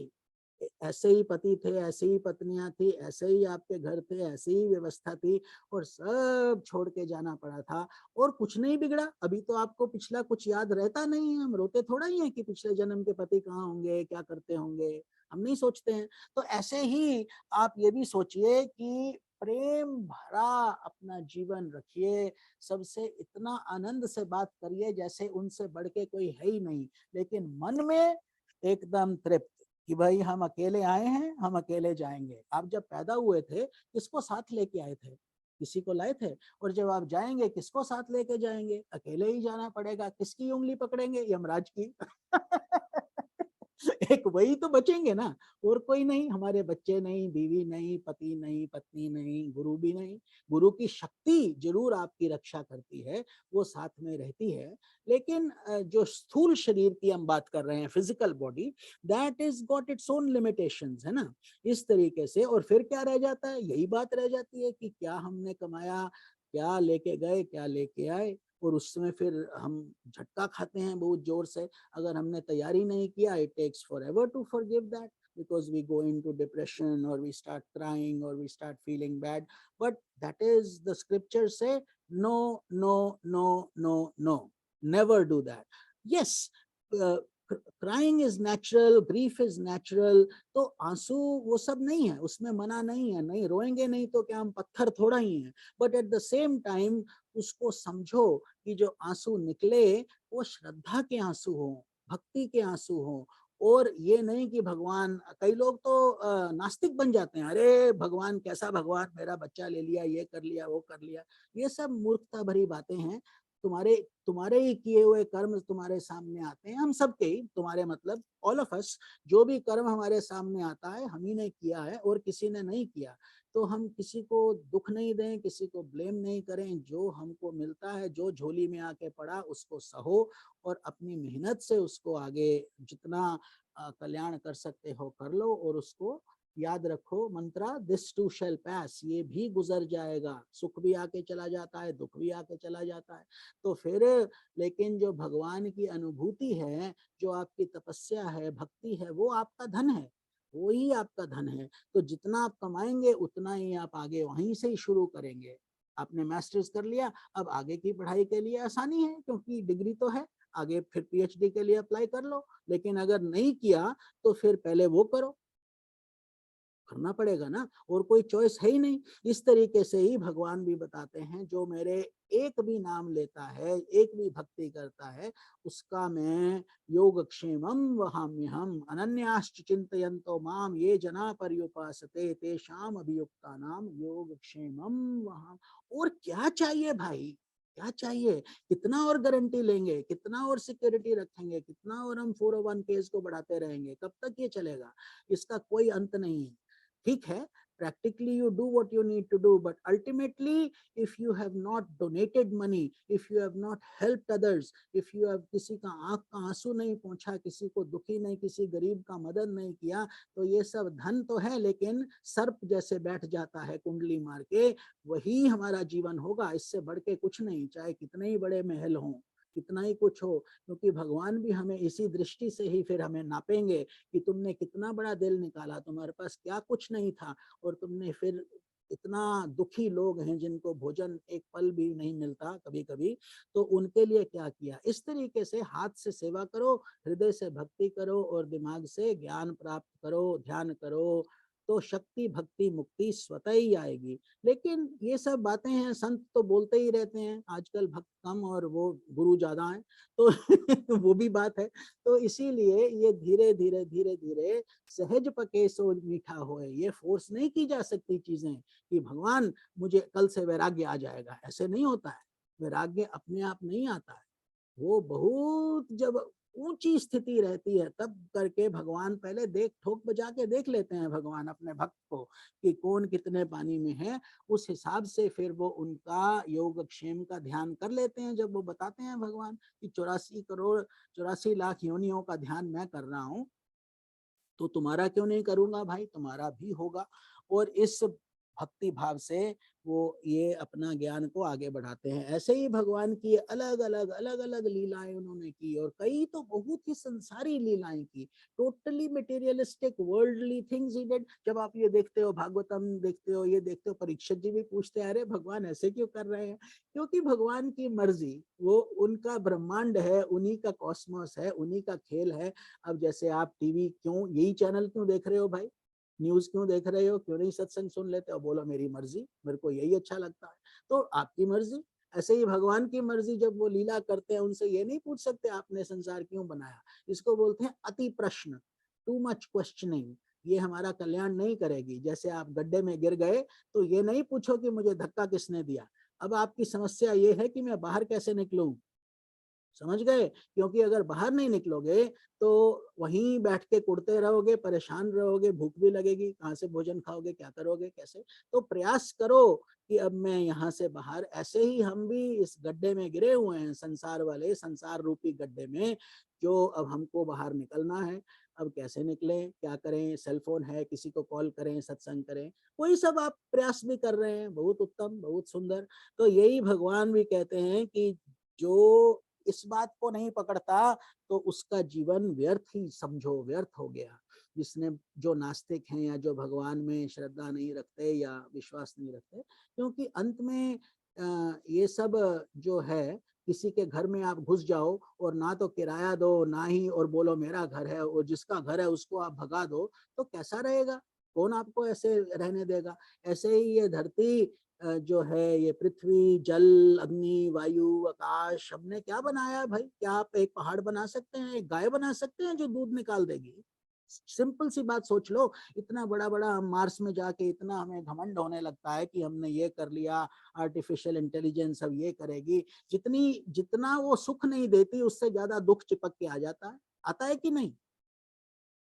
[SPEAKER 1] ऐसे ही पति थे, ऐसे ही पत्नियां थी, ऐसे ही आपके घर थे, ऐसी ही व्यवस्था थी और सब छोड़ के जाना पड़ा था और कुछ नहीं बिगड़ा। अभी तो आपको पिछला कुछ याद रहता नहीं है, हम रोते थोड़ा ही है कि पिछले जन्म के पति कहाँ होंगे, क्या करते होंगे, हम नहीं सोचते हैं। तो ऐसे ही आप ये भी सोचिए कि प्रेम भरा अपना जीवन रखिए, सबसे इतना आनंद से बात करिए जैसे उनसे बढ़ के कोई है ही नहीं, लेकिन मन में एकदम तृप्त कि भाई हम अकेले आए हैं, हम अकेले जाएंगे। आप जब पैदा हुए थे किसको साथ लेके आए थे? किसी को लाए थे। और जब आप जाएंगे किसको साथ लेके जाएंगे? अकेले ही जाना पड़ेगा। किसकी उंगली पकड़ेंगे? यमराज की। एक वही तो बचेंगे ना, और कोई नहीं। हमारे बच्चे नहीं, बीवी नहीं, पति नहीं, पत्नी नहीं, गुरु भी नहीं। गुरु की शक्ति जरूर आपकी रक्षा करती है, वो साथ में रहती है, लेकिन जो स्थूल शरीर की हम बात कर रहे हैं, physical body, that is got its own limitations, है ना। इस तरीके से और फिर क्या रह जाता है? यही बात रह जाती है कि क्या हमने कमाया, क्या लेके गए, क्या लेके आए, और उस समय फिर हम झटका खाते हैं बहुत जोर से। अगर हमने तैयारी नहीं किया, it takes forever to forgive that, because we go into depression or we start crying or we start feeling bad. But that is, the scriptures say, no, no, no, no, no, never do that. Yes, crying is natural, grief is natural. तो आंसू वो सब नहीं है, उसमें मना नहीं है, नहीं रोएंगे नहीं तो क्या हम पत्थर थोड़ा ही हैं। But at the same time उसको समझो कि जो आंसू निकले वो श्रद्धा के आंसू हो, भक्ति के आंसू हो, और ये नहीं कि भगवान, कई लोग तो नास्तिक बन जाते हैं, अरे भगवान कैसा भगवान, मेरा बच्चा ले लिया, ये कर लिया, वो कर लिया। ये सब मूर्खता भरी बातें हैं। तुम्हारे तुम्हारे ही किए हुए कर्म तुम्हारे सामने आते हैं, हम सबके ही, तुम्हारे मतलब ऑल ऑफ अस, जो भी कर्म हमारे सामने आता है हम ही ने किया है और किसी ने नहीं किया। तो हम किसी को दुख नहीं दें, किसी को ब्लेम नहीं करें। जो हमको मिलता है, जो झोली में आके पड़ा, उसको सहो और अपनी मेहनत से उसको आगे जितना कल्याण कर सकते हो कर लो। और उसको याद रखो मंत्रा, दिस टू शैल पास, ये भी गुजर जाएगा। सुख भी आके चला जाता है, दुख भी आके चला जाता है। तो फिर लेकिन जो भगवान की अनुभूति है, जो आपकी तपस्या है, भक्ति है, वो आपका धन है, वो ही आपका धन है। तो जितना आप कमाएंगे उतना ही आप आगे वहीं से ही शुरू करेंगे। आपने मास्टर्स कर लिया, अब आगे की पढ़ाई के लिए आसानी है क्योंकि डिग्री तो है, आगे फिर पीएचडी के लिए अप्लाई कर लो। लेकिन अगर नहीं किया तो फिर पहले वो करो, करना पड़ेगा ना, और कोई चॉइस है ही नहीं। इस तरीके से ही भगवान भी बताते हैं, जो मेरे एक भी नाम लेता है, एक भी भक्ति करता है, उसका मैं योगक्षेमं वहाम्यहम्। अनन्याश्च चिन्तयन्तो माम ये जना पर्युपासते तेषाम अभियुक्तानां योगक्षेमं वहाम। और क्या चाहिए भाई, क्या चाहिए? कितना और गारंटी लेंगे, कितना और सिक्योरिटी रखेंगे, कितना और हम 401 केस को बढ़ाते रहेंगे, कब तक ये चलेगा? इसका कोई अंत नहीं है। ठीक है, practically you do what you need to do, but ultimately if you have not donated money, if you have not helped others, if you have किसी का आंख का आंसू नहीं पहुंचा, किसी को दुखी नहीं, किसी गरीब का मदद नहीं किया, तो ये सब धन तो है लेकिन सर्प जैसे बैठ जाता है कुंडली मार के, वही हमारा जीवन होगा। इससे बढ़ के कुछ नहीं, चाहे कितने ही बड़े महल हों, कितना ही कुछ हो, क्योंकि भगवान भी हमें इसी दृष्टि से ही फिर हमें नापेंगे कि तुमने कितना बड़ा दिल निकाला, तुम्हारे पास क्या कुछ नहीं था, और तुमने फिर इतना दुखी लोग हैं जिनको भोजन एक पल भी नहीं मिलता कभी कभी, तो उनके लिए क्या किया। इस तरीके से हाथ से सेवा करो, हृदय से भक्ति करो और दिमाग से ज्ञान प्राप्त करो, ध्यान करो, तो शक्ति भक्ति मुक्ति स्वतः ही आएगी। लेकिन ये सब बातें हैं, संत तो बोलते ही रहते हैं, आजकल भक्त कम और वो गुरु ज्यादा हैं, तो वो भी बात है। तो इसीलिए ये धीरे धीरे धीरे धीरे सहज पके सो मीठा होए, ये फोर्स नहीं की जा सकती चीजें कि भगवान मुझे कल से वैराग्य आ जाएगा, ऐसे नहीं होता है। वैराग्य अपने आप नहीं आता है, वो बहुत जब ऊंची स्थिति रहती है तब करके भगवान पहले देख ठोक बजा के देख लेते हैं भगवान अपने भक्त को कि कौन कितने पानी में है। उस हिसाब से फिर वो उनका योगक्षेम का ध्यान कर लेते हैं। जब वो बताते हैं भगवान कि 84 लाख योनियों का ध्यान मैं कर रहा हूँ, तो तुम्हारा क्यों नहीं करूंगा भाई, तुम्हारा भी होगा। और इस भक्ति भाव से वो ये अपना ज्ञान को आगे बढ़ाते हैं। ऐसे ही भगवान की अलग अलग लीलाएं उन्होंने की, और कई तो बहुत ही संसारी लीलाएं की, totally materialistic worldly things he did. जब आप ये देखते हो, भागवतम देखते हो, ये देखते हो, परीक्षित जी भी पूछते हैं, अरे भगवान ऐसे क्यों कर रहे हैं? क्योंकि भगवान की मर्जी, वो उनका ब्रह्मांड है, उन्हीं का कॉस्मोस है, उन्हीं का खेल है। अब जैसे आप टीवी क्यों, यही चैनल क्यों देख रहे हो भाई? न्यूज क्यों देख रहे हो? क्यों नहीं सत्संग सुन लेते हो? बोलो मेरी मर्जी, मेरे को यही अच्छा लगता है। तो आपकी मर्जी। ऐसे ही भगवान की मर्जी, जब वो लीला करते हैं, उनसे ये नहीं पूछ सकते आपने संसार क्यों बनाया। इसको बोलते हैं अति प्रश्न, टू मच क्वेश्चनिंग। ये हमारा कल्याण नहीं करेगी। जैसे आप गड्ढे में गिर गए तो ये नहीं पूछो कि मुझे धक्का किसने दिया। अब आपकी समस्या ये है कि मैं बाहर कैसे निकलूं, समझ गए? क्योंकि अगर बाहर नहीं निकलोगे तो वहीं बैठ के कुड़ते रहोगे, परेशान रहोगे, भूख भी लगेगी, कहाँ से भोजन खाओगे, क्या करोगे, कैसे? तो प्रयास करो कि अब मैं यहाँ से बाहर। ऐसे ही हम भी इस गड्ढे में गिरे हुए हैं, संसार वाले संसार रूपी गड्ढे में, जो अब हमको बाहर निकलना है। अब कैसे निकलें, क्या करें? सेल फोन है, किसी को कॉल करें, सत्संग करें, वही सब आप प्रयास भी कर रहे हैं। बहुत उत्तम, बहुत सुंदर। तो यही भगवान भी कहते हैं कि जो इस बात को नहीं पकड़ता तो उसका जीवन व्यर्थ ही समझो, व्यर्थ हो गया। जिसने, जो नास्तिक हैं या जो भगवान में श्रद्धा नहीं रखते या विश्वास नहीं रखते, क्योंकि अंत में ये सब जो है, किसी के घर में आप घुस जाओ और ना तो किराया दो, ना ही और बोलो मेरा घर है, और जिसका घर है उसको आप भगा दो, तो कैसा रहेगा? कौन आपको ऐसे रहने देगा? ऐसे ही ये धरती जो है, ये पृथ्वी, जल, अग्नि, वायु, आकाश, हमने क्या बनाया है भाई? क्या आप एक पहाड़ बना सकते हैं, एक गाय बना सकते हैं जो दूध निकाल देगी? सिंपल सी बात सोच लो। इतना बड़ा बड़ा हम मार्स में जाके इतना हमें घमंड होने लगता है कि हमने ये कर लिया, आर्टिफिशियल इंटेलिजेंस अब ये करेगी। जितनी जितना वो सुख नहीं देती, उससे ज्यादा दुख चिपक के आ जाता है। आता है कि नहीं?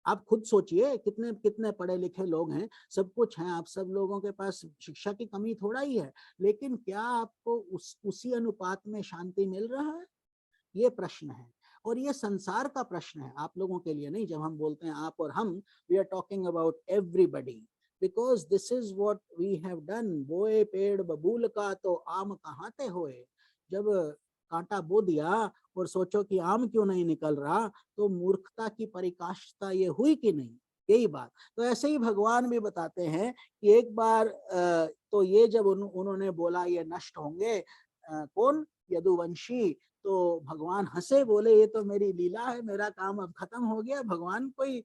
[SPEAKER 1] आप खुद सोचिए, कितने कितने पढ़े लिखे लोग हैं, सब कुछ है, आप सब लोगों के पास शिक्षा की कमी थोड़ा ही है, लेकिन क्या आपको उसी अनुपात में शांति मिल रहा है? ये प्रश्न है। और ये संसार का प्रश्न है, आप लोगों के लिए नहीं। जब हम बोलते हैं आप और हम, we are talking about everybody, because this is what we have done. बोए पेड़ बबूल का तो आम कहाँ ते होए। जब कांटा बो दिया और सोचो कि आम क्यों नहीं निकल रहा, तो मूर्खता की पराकाष्ठा ये हुई कि नहीं? यही बात। तो ऐसे ही भगवान भी बताते हैं कि एक बार तो ये जब उन्होंने बोला ये नष्ट होंगे, कौन? यदुवंशी। तो भगवान हंसे, बोले ये तो मेरी लीला है, मेरा काम अब खत्म हो गया। भगवान कोई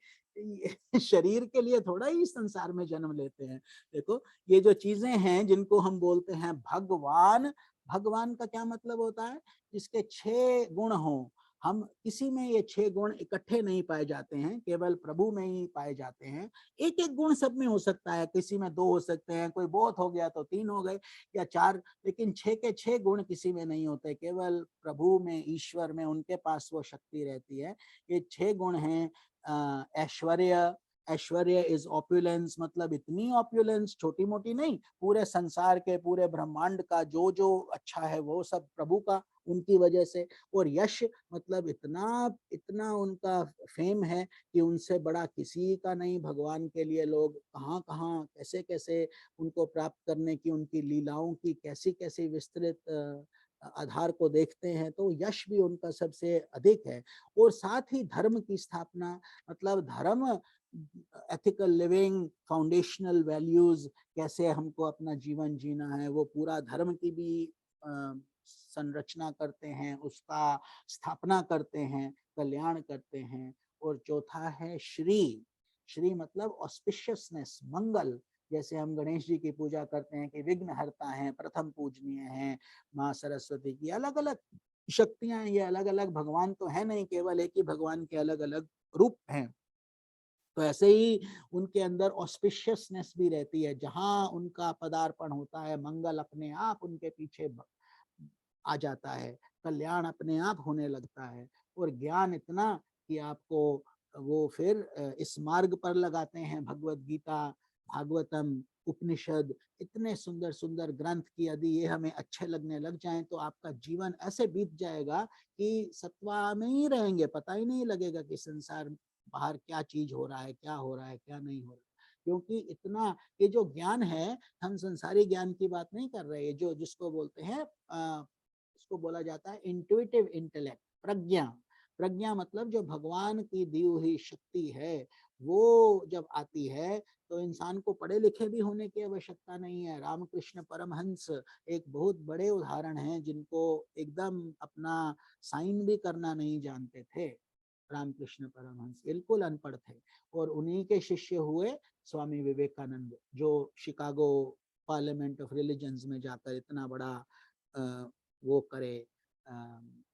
[SPEAKER 1] शरीर के लिए थोड़ा ही इस संसार में जन्म लेते हैं। देखो, ये जो चीजें हैं जिनको हम बोलते हैं भगवान, भगवान का क्या मतलब होता है? जिसके 6 गुण हों। हम किसी में ये 6 गुण इकट्ठे नहीं पाए जाते हैं, केवल प्रभु में ही पाए जाते हैं। एक एक गुण सब में हो सकता है, किसी में 2 हो सकते हैं, कोई बहुत हो गया तो 3 हो गए या 4, लेकिन 6 के 6 गुण किसी में नहीं होते। केवल प्रभु में, ईश्वर में, उनके पास वो शक्ति रहती है। ये 6 गुण हैं। ऐश्वर्य, ऐश्वर्य इज ऑप्युलेंस, मतलब इतनी ऑप्युलेंस, छोटी मोटी नहीं, पूरे संसार के, पूरे ब्रह्मांड का जो जो अच्छा है वो सब प्रभु का, उनकी वजह से। और यश मतलब इतना इतना उनका फेम है कि उनसे बड़ा किसी का नहीं। भगवान के लिए लोग कहाँ कहाँ, कैसे कैसे उनको प्राप्त करने की, उनकी लीलाओं की कैसी कैसी विस्तृत आधार को देखते हैं, तो यश भी उनका सबसे अधिक है। और साथ ही धर्म की स्थापना, मतलब धर्म, एथिकल लिविंग, फाउंडेशनल वैल्यूज, कैसे हमको अपना जीवन जीना है, वो पूरा धर्म की भी संरचना करते हैं, उसका स्थापना करते हैं, कल्याण करते हैं। और चौथा है श्री। श्री मतलब ऑस्पिशियसनेस, मंगल। जैसे हम गणेश जी की पूजा करते हैं कि विघ्न हरता है, प्रथम पूजनीय है। माँ सरस्वती की अलग अलग शक्तियां, ये अलग अलग भगवान तो है नहीं, केवल एक ही भगवान के अलग अलग रूप हैं। तो ऐसे ही उनके अंदर ऑस्पिशियसनेस भी रहती है। जहां उनका पदार्पण होता है, मंगल अपने आप उनके पीछे आ जाता है, कल्याण अपने आप होने लगता है। और ज्ञान इतना कि आपको वो फिर इस मार्ग पर लगाते हैं। भगवत गीता, भागवतम, उपनिषद, इतने सुंदर सुंदर ग्रंथ की यदि ये हमें अच्छे लगने लग जाएं तो आपका जीवन ऐसे बीत जाएगा कि सत्वा में ही रहेंगे, पता ही नहीं लगेगा कि संसार बाहर क्या चीज हो रहा है, क्या हो रहा है, क्या नहीं हो रहा है। क्योंकि इतना ये जो ज्ञान है, हम संसारी ज्ञान की बात नहीं कर रहे, जो जिसको बोलते हैं इसको बोला जाता है इंट्यूटिव इंटेलेक्ट, प्रज्ञा। प्रज्ञा मतलब जो भगवान की दी हुई शक्ति है, वो जब आती है तो इंसान को पढ़े लिखे भी होने की आवश्यकता नहीं है। रामकृष्ण परमहंस एक बहुत बड़े उदाहरण हैं, जिनको एकदम अपना साइन भी करना नहीं जानते थे। रामकृष्ण परमहंस बिल्कुल अनपढ़ थे, और उन्हीं के शिष्य हुए स्वामी विवेकानंद, जो शिकागो पार्लियामेंट ऑफ रिलीजन्स में जाकर इतना बड़ा वो करे,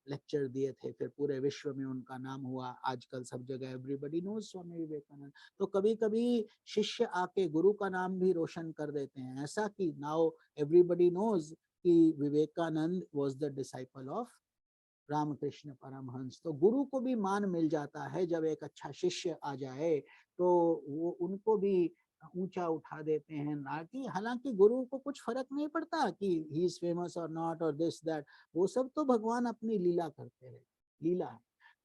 [SPEAKER 1] लेक्चर दिए थे, फिर पूरे विश्व में उनका नाम हुआ। आजकल सब जगह एवरीबडी नोज स्वामी विवेकानंद। तो कभी कभी शिष्य आके गुरु का नाम भी रोशन कर देते हैं, ऐसा कि नाउ एवरीबडी नोज कि Vivekananda was the disciple of Ramakrishna Paramahansa. तो गुरु को भी मान मिल जाता है जब एक अच्छा शिष्य आ जाए, तो वो उनको भी ऊंचा उठा देते हैं। ना कि हालांकि गुरु को कुछ फर्क नहीं पड़ता कि ही इज फेमस और नॉट और दिस दैट, वो सब तो भगवान अपनी लीला करते हैं, लीला है।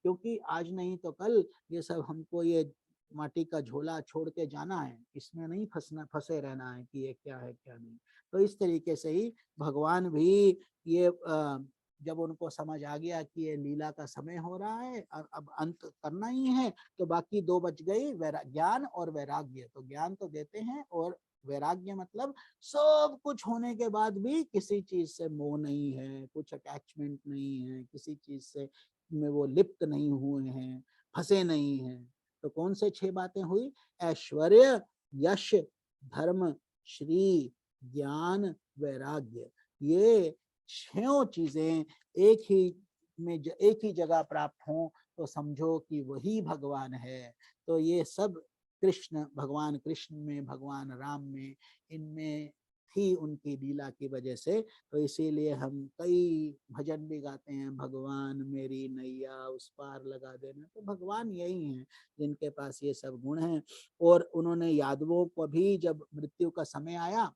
[SPEAKER 1] क्योंकि आज नहीं तो कल ये सब हमको ये माटी का झोला छोड़ के जाना है, इसमें नहीं फंसे रहना है कि ये क्या है क्या नहीं। तो इस तरीके से ही भगवान भी ये जब उनको समझ आ गया कि ये लीला का समय हो रहा है और अब अंत करना ही है, तो बाकी दो बच गई, ज्ञान और वैराग्य। तो ज्ञान तो देते हैं, और वैराग्य मतलब सब कुछ होने के बाद भी किसी चीज से मोह नहीं है, कुछ अटैचमेंट नहीं है, किसी चीज से में वो लिप्त नहीं हुए हैं, फंसे नहीं हैं। तो कौन से 6 बातें हुई? ऐश्वर्य, यश, धर्म, श्री, ज्ञान, वैराग्य। ये 6 चीजें एक ही जगह प्राप्त हों तो समझो कि वही भगवान है। तो ये सब कृष्ण, भगवान कृष्ण में, भगवान राम में, इनमें थी उनकी लीला की वजह से। तो इसीलिए हम कई भजन भी गाते हैं, भगवान मेरी नैया उस पार लगा देना। तो भगवान यही हैं जिनके पास ये सब गुण हैं। और उन्होंने यादवों को भी जब मृत्यु का समय आया,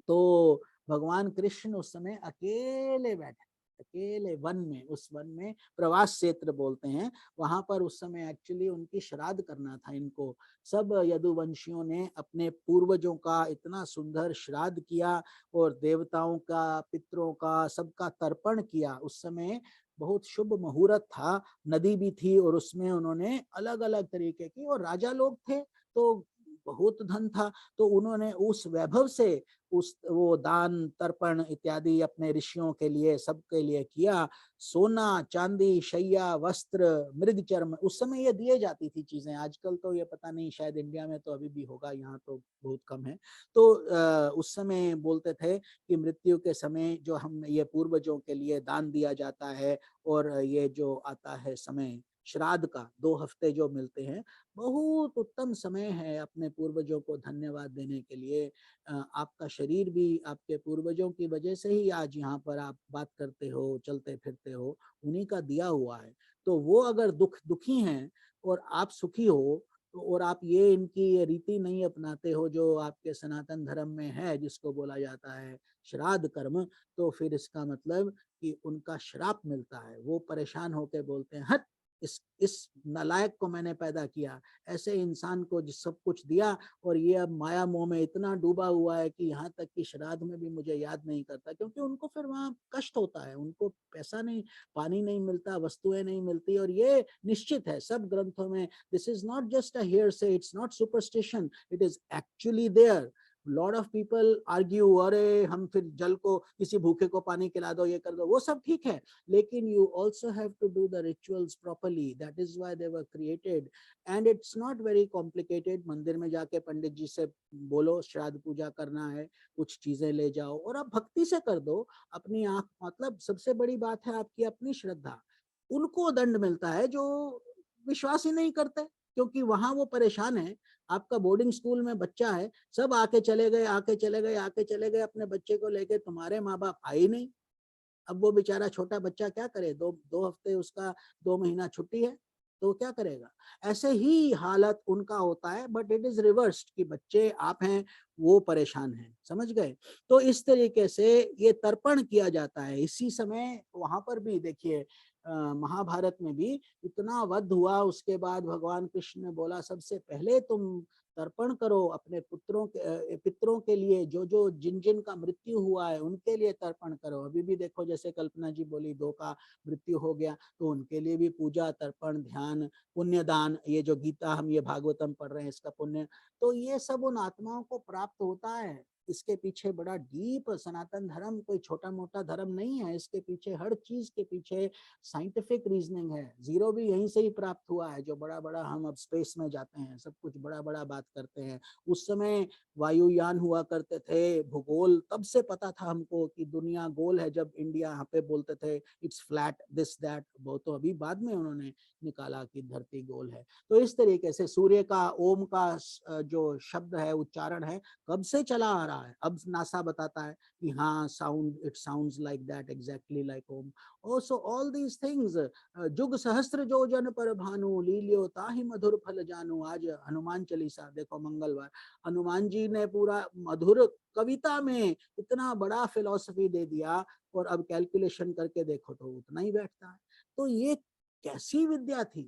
[SPEAKER 1] तो भगवान कृष्ण उस समय अकेले बैठे, अकेले वन में, उस वन में प्रवास क्षेत्र बोलते हैं, वहां पर उस समय एक्चुअली उनकी श्राद्ध करना था इनको। सब यदुवंशियों ने अपने पूर्वजों का इतना सुंदर श्राद्ध किया, और देवताओं का, पितरों का, सबका तर्पण किया। उस समय बहुत शुभ मुहूर्त था, नदी भी थी, और उसमें उन्होंने अलग अलग तरीके की, और राजा लोग थे तो बहुत धन था, तो उन्होंने उस वैभव से वो दान तर्पण इत्यादि अपने ऋषियों के लिए, सबके लिए किया। सोना, चांदी, शैया, वस्त्र, मृग चर्म, उस समय ये दिए जाती थी चीजें। आजकल तो ये पता नहीं, शायद इंडिया में तो अभी भी होगा, यहाँ तो बहुत कम है। तो उस समय बोलते थे कि मृत्यु के समय जो हम ये पूर्वजों के लिए दान दिया जाता है, और ये जो आता है समय श्राद्ध का 2 हफ्ते जो मिलते हैं, बहुत उत्तम समय है अपने पूर्वजों को धन्यवाद देने के लिए। आपका शरीर भी आपके पूर्वजों की वजह से ही आज यहाँ पर आप बात करते हो, चलते फिरते हो, उन्हीं का दिया हुआ है। तो वो अगर दुखी हैं और आप सुखी हो, तो और आप ये इनकी रीति नहीं अपनाते हो जो आपके सनातन धर्म में है, जिसको बोला जाता है श्राद्ध कर्म, तो फिर इसका मतलब कि उनका श्राप मिलता है। वो परेशान होकर बोलते हैं, हट, इस नालायक को मैंने पैदा किया, ऐसे इंसान को सब कुछ दिया, और ये अब माया मोह में इतना डूबा हुआ है कि यहाँ तक कि श्राद्ध में भी मुझे याद नहीं करता। क्योंकि उनको फिर वहाँ कष्ट होता है, उनको पैसा नहीं, पानी नहीं मिलता, वस्तुएं नहीं मिलती। और ये निश्चित है सब ग्रंथों में, this is not just a hearsay, it's not superstition, it is actually there. Lot of people argue, अरे हम फिर जल को, किसी भूखे को पानी खिला दो, ये कर दो, वो सब ठीक है, लेकिन you also have to do the rituals properly. That is why they were created, and it's not very complicated. मंदिर में जाके पंडित जी से बोलो श्राद्ध पूजा करना है, कुछ चीजें ले जाओ, और आप भक्ति से कर दो अपनी आंख। मतलब सबसे बड़ी बात है आपकी अपनी श्रद्धा। उनको दंड मिलता है जो विश्वास ही नहीं करते, क्योंकि वहां वो परेशान है। आपका बोर्डिंग स्कूल में बच्चा है, सब आके चले गए, आके चले गए, आके चले गए अपने बच्चे को लेके, तुम्हारे माँ बाप आए नहीं। अब वो बेचारा छोटा बच्चा क्या करे, दो हफ्ते उसका 2 महीना छुट्टी है, तो क्या करेगा? ऐसे ही हालत उनका होता है, बट इट इज रिवर्स्ड कि बच्चे आप हैं, वो परेशान हैं, समझ गए? तो इस तरीके से ये तर्पण किया जाता है। इसी समय वहां पर भी देखिए, महाभारत में भी इतना वध हुआ, उसके बाद भगवान कृष्ण ने बोला सबसे पहले तुम तर्पण करो अपने पितरों के लिए, जो जिन जिन का मृत्यु हुआ है उनके लिए तर्पण करो। अभी भी देखो जैसे कल्पना जी बोली 2 का मृत्यु हो गया, तो उनके लिए भी पूजा, तर्पण, ध्यान, पुण्यदान, ये जो गीता हम ये भागवतम पढ़ रहे हैं इसका पुण्य, तो ये सब उन आत्माओं को प्राप्त होता है। इसके पीछे बड़ा डीप सनातन धर्म कोई छोटा मोटा धर्म नहीं है, इसके पीछे हर चीज के पीछे साइंटिफिक रीजनिंग है। जीरो भी यहीं से ही प्राप्त हुआ है। जो बड़ा बड़ा हम अब स्पेस में जाते हैं, सब कुछ बड़ा बड़ा बात करते हैं, उस समय वायुयान हुआ करते थे, भूगोल तब से पता था हमको कि दुनिया गोल है। जब इंडिया यहाँ पे बोलते थे इट्स फ्लैट दिस दैट, वो तो अभी बाद में उन्होंने निकाला कि धरती गोल है। तो इस तरीके से सूर्य का ओम का जो शब्द है, उच्चारण है, कब से चला आ रहा है। अब नासा बताता है कि हाँ sound, it sounds like that, exactly like Om. Also all these things, जुग सहस्त्र जो जन पर भानु, लील्यो ताहि मधुर फल जानू। आज हनुमान चालीसा देखो मंगलवार, हनुमान जी ने पूरा मधुर कविता में इतना बड़ा फिलॉसफी दे दिया, और अब कैलकुलेशन करके देखो तो उतना ही बैठता है। तो ये कैसी विद्या थी,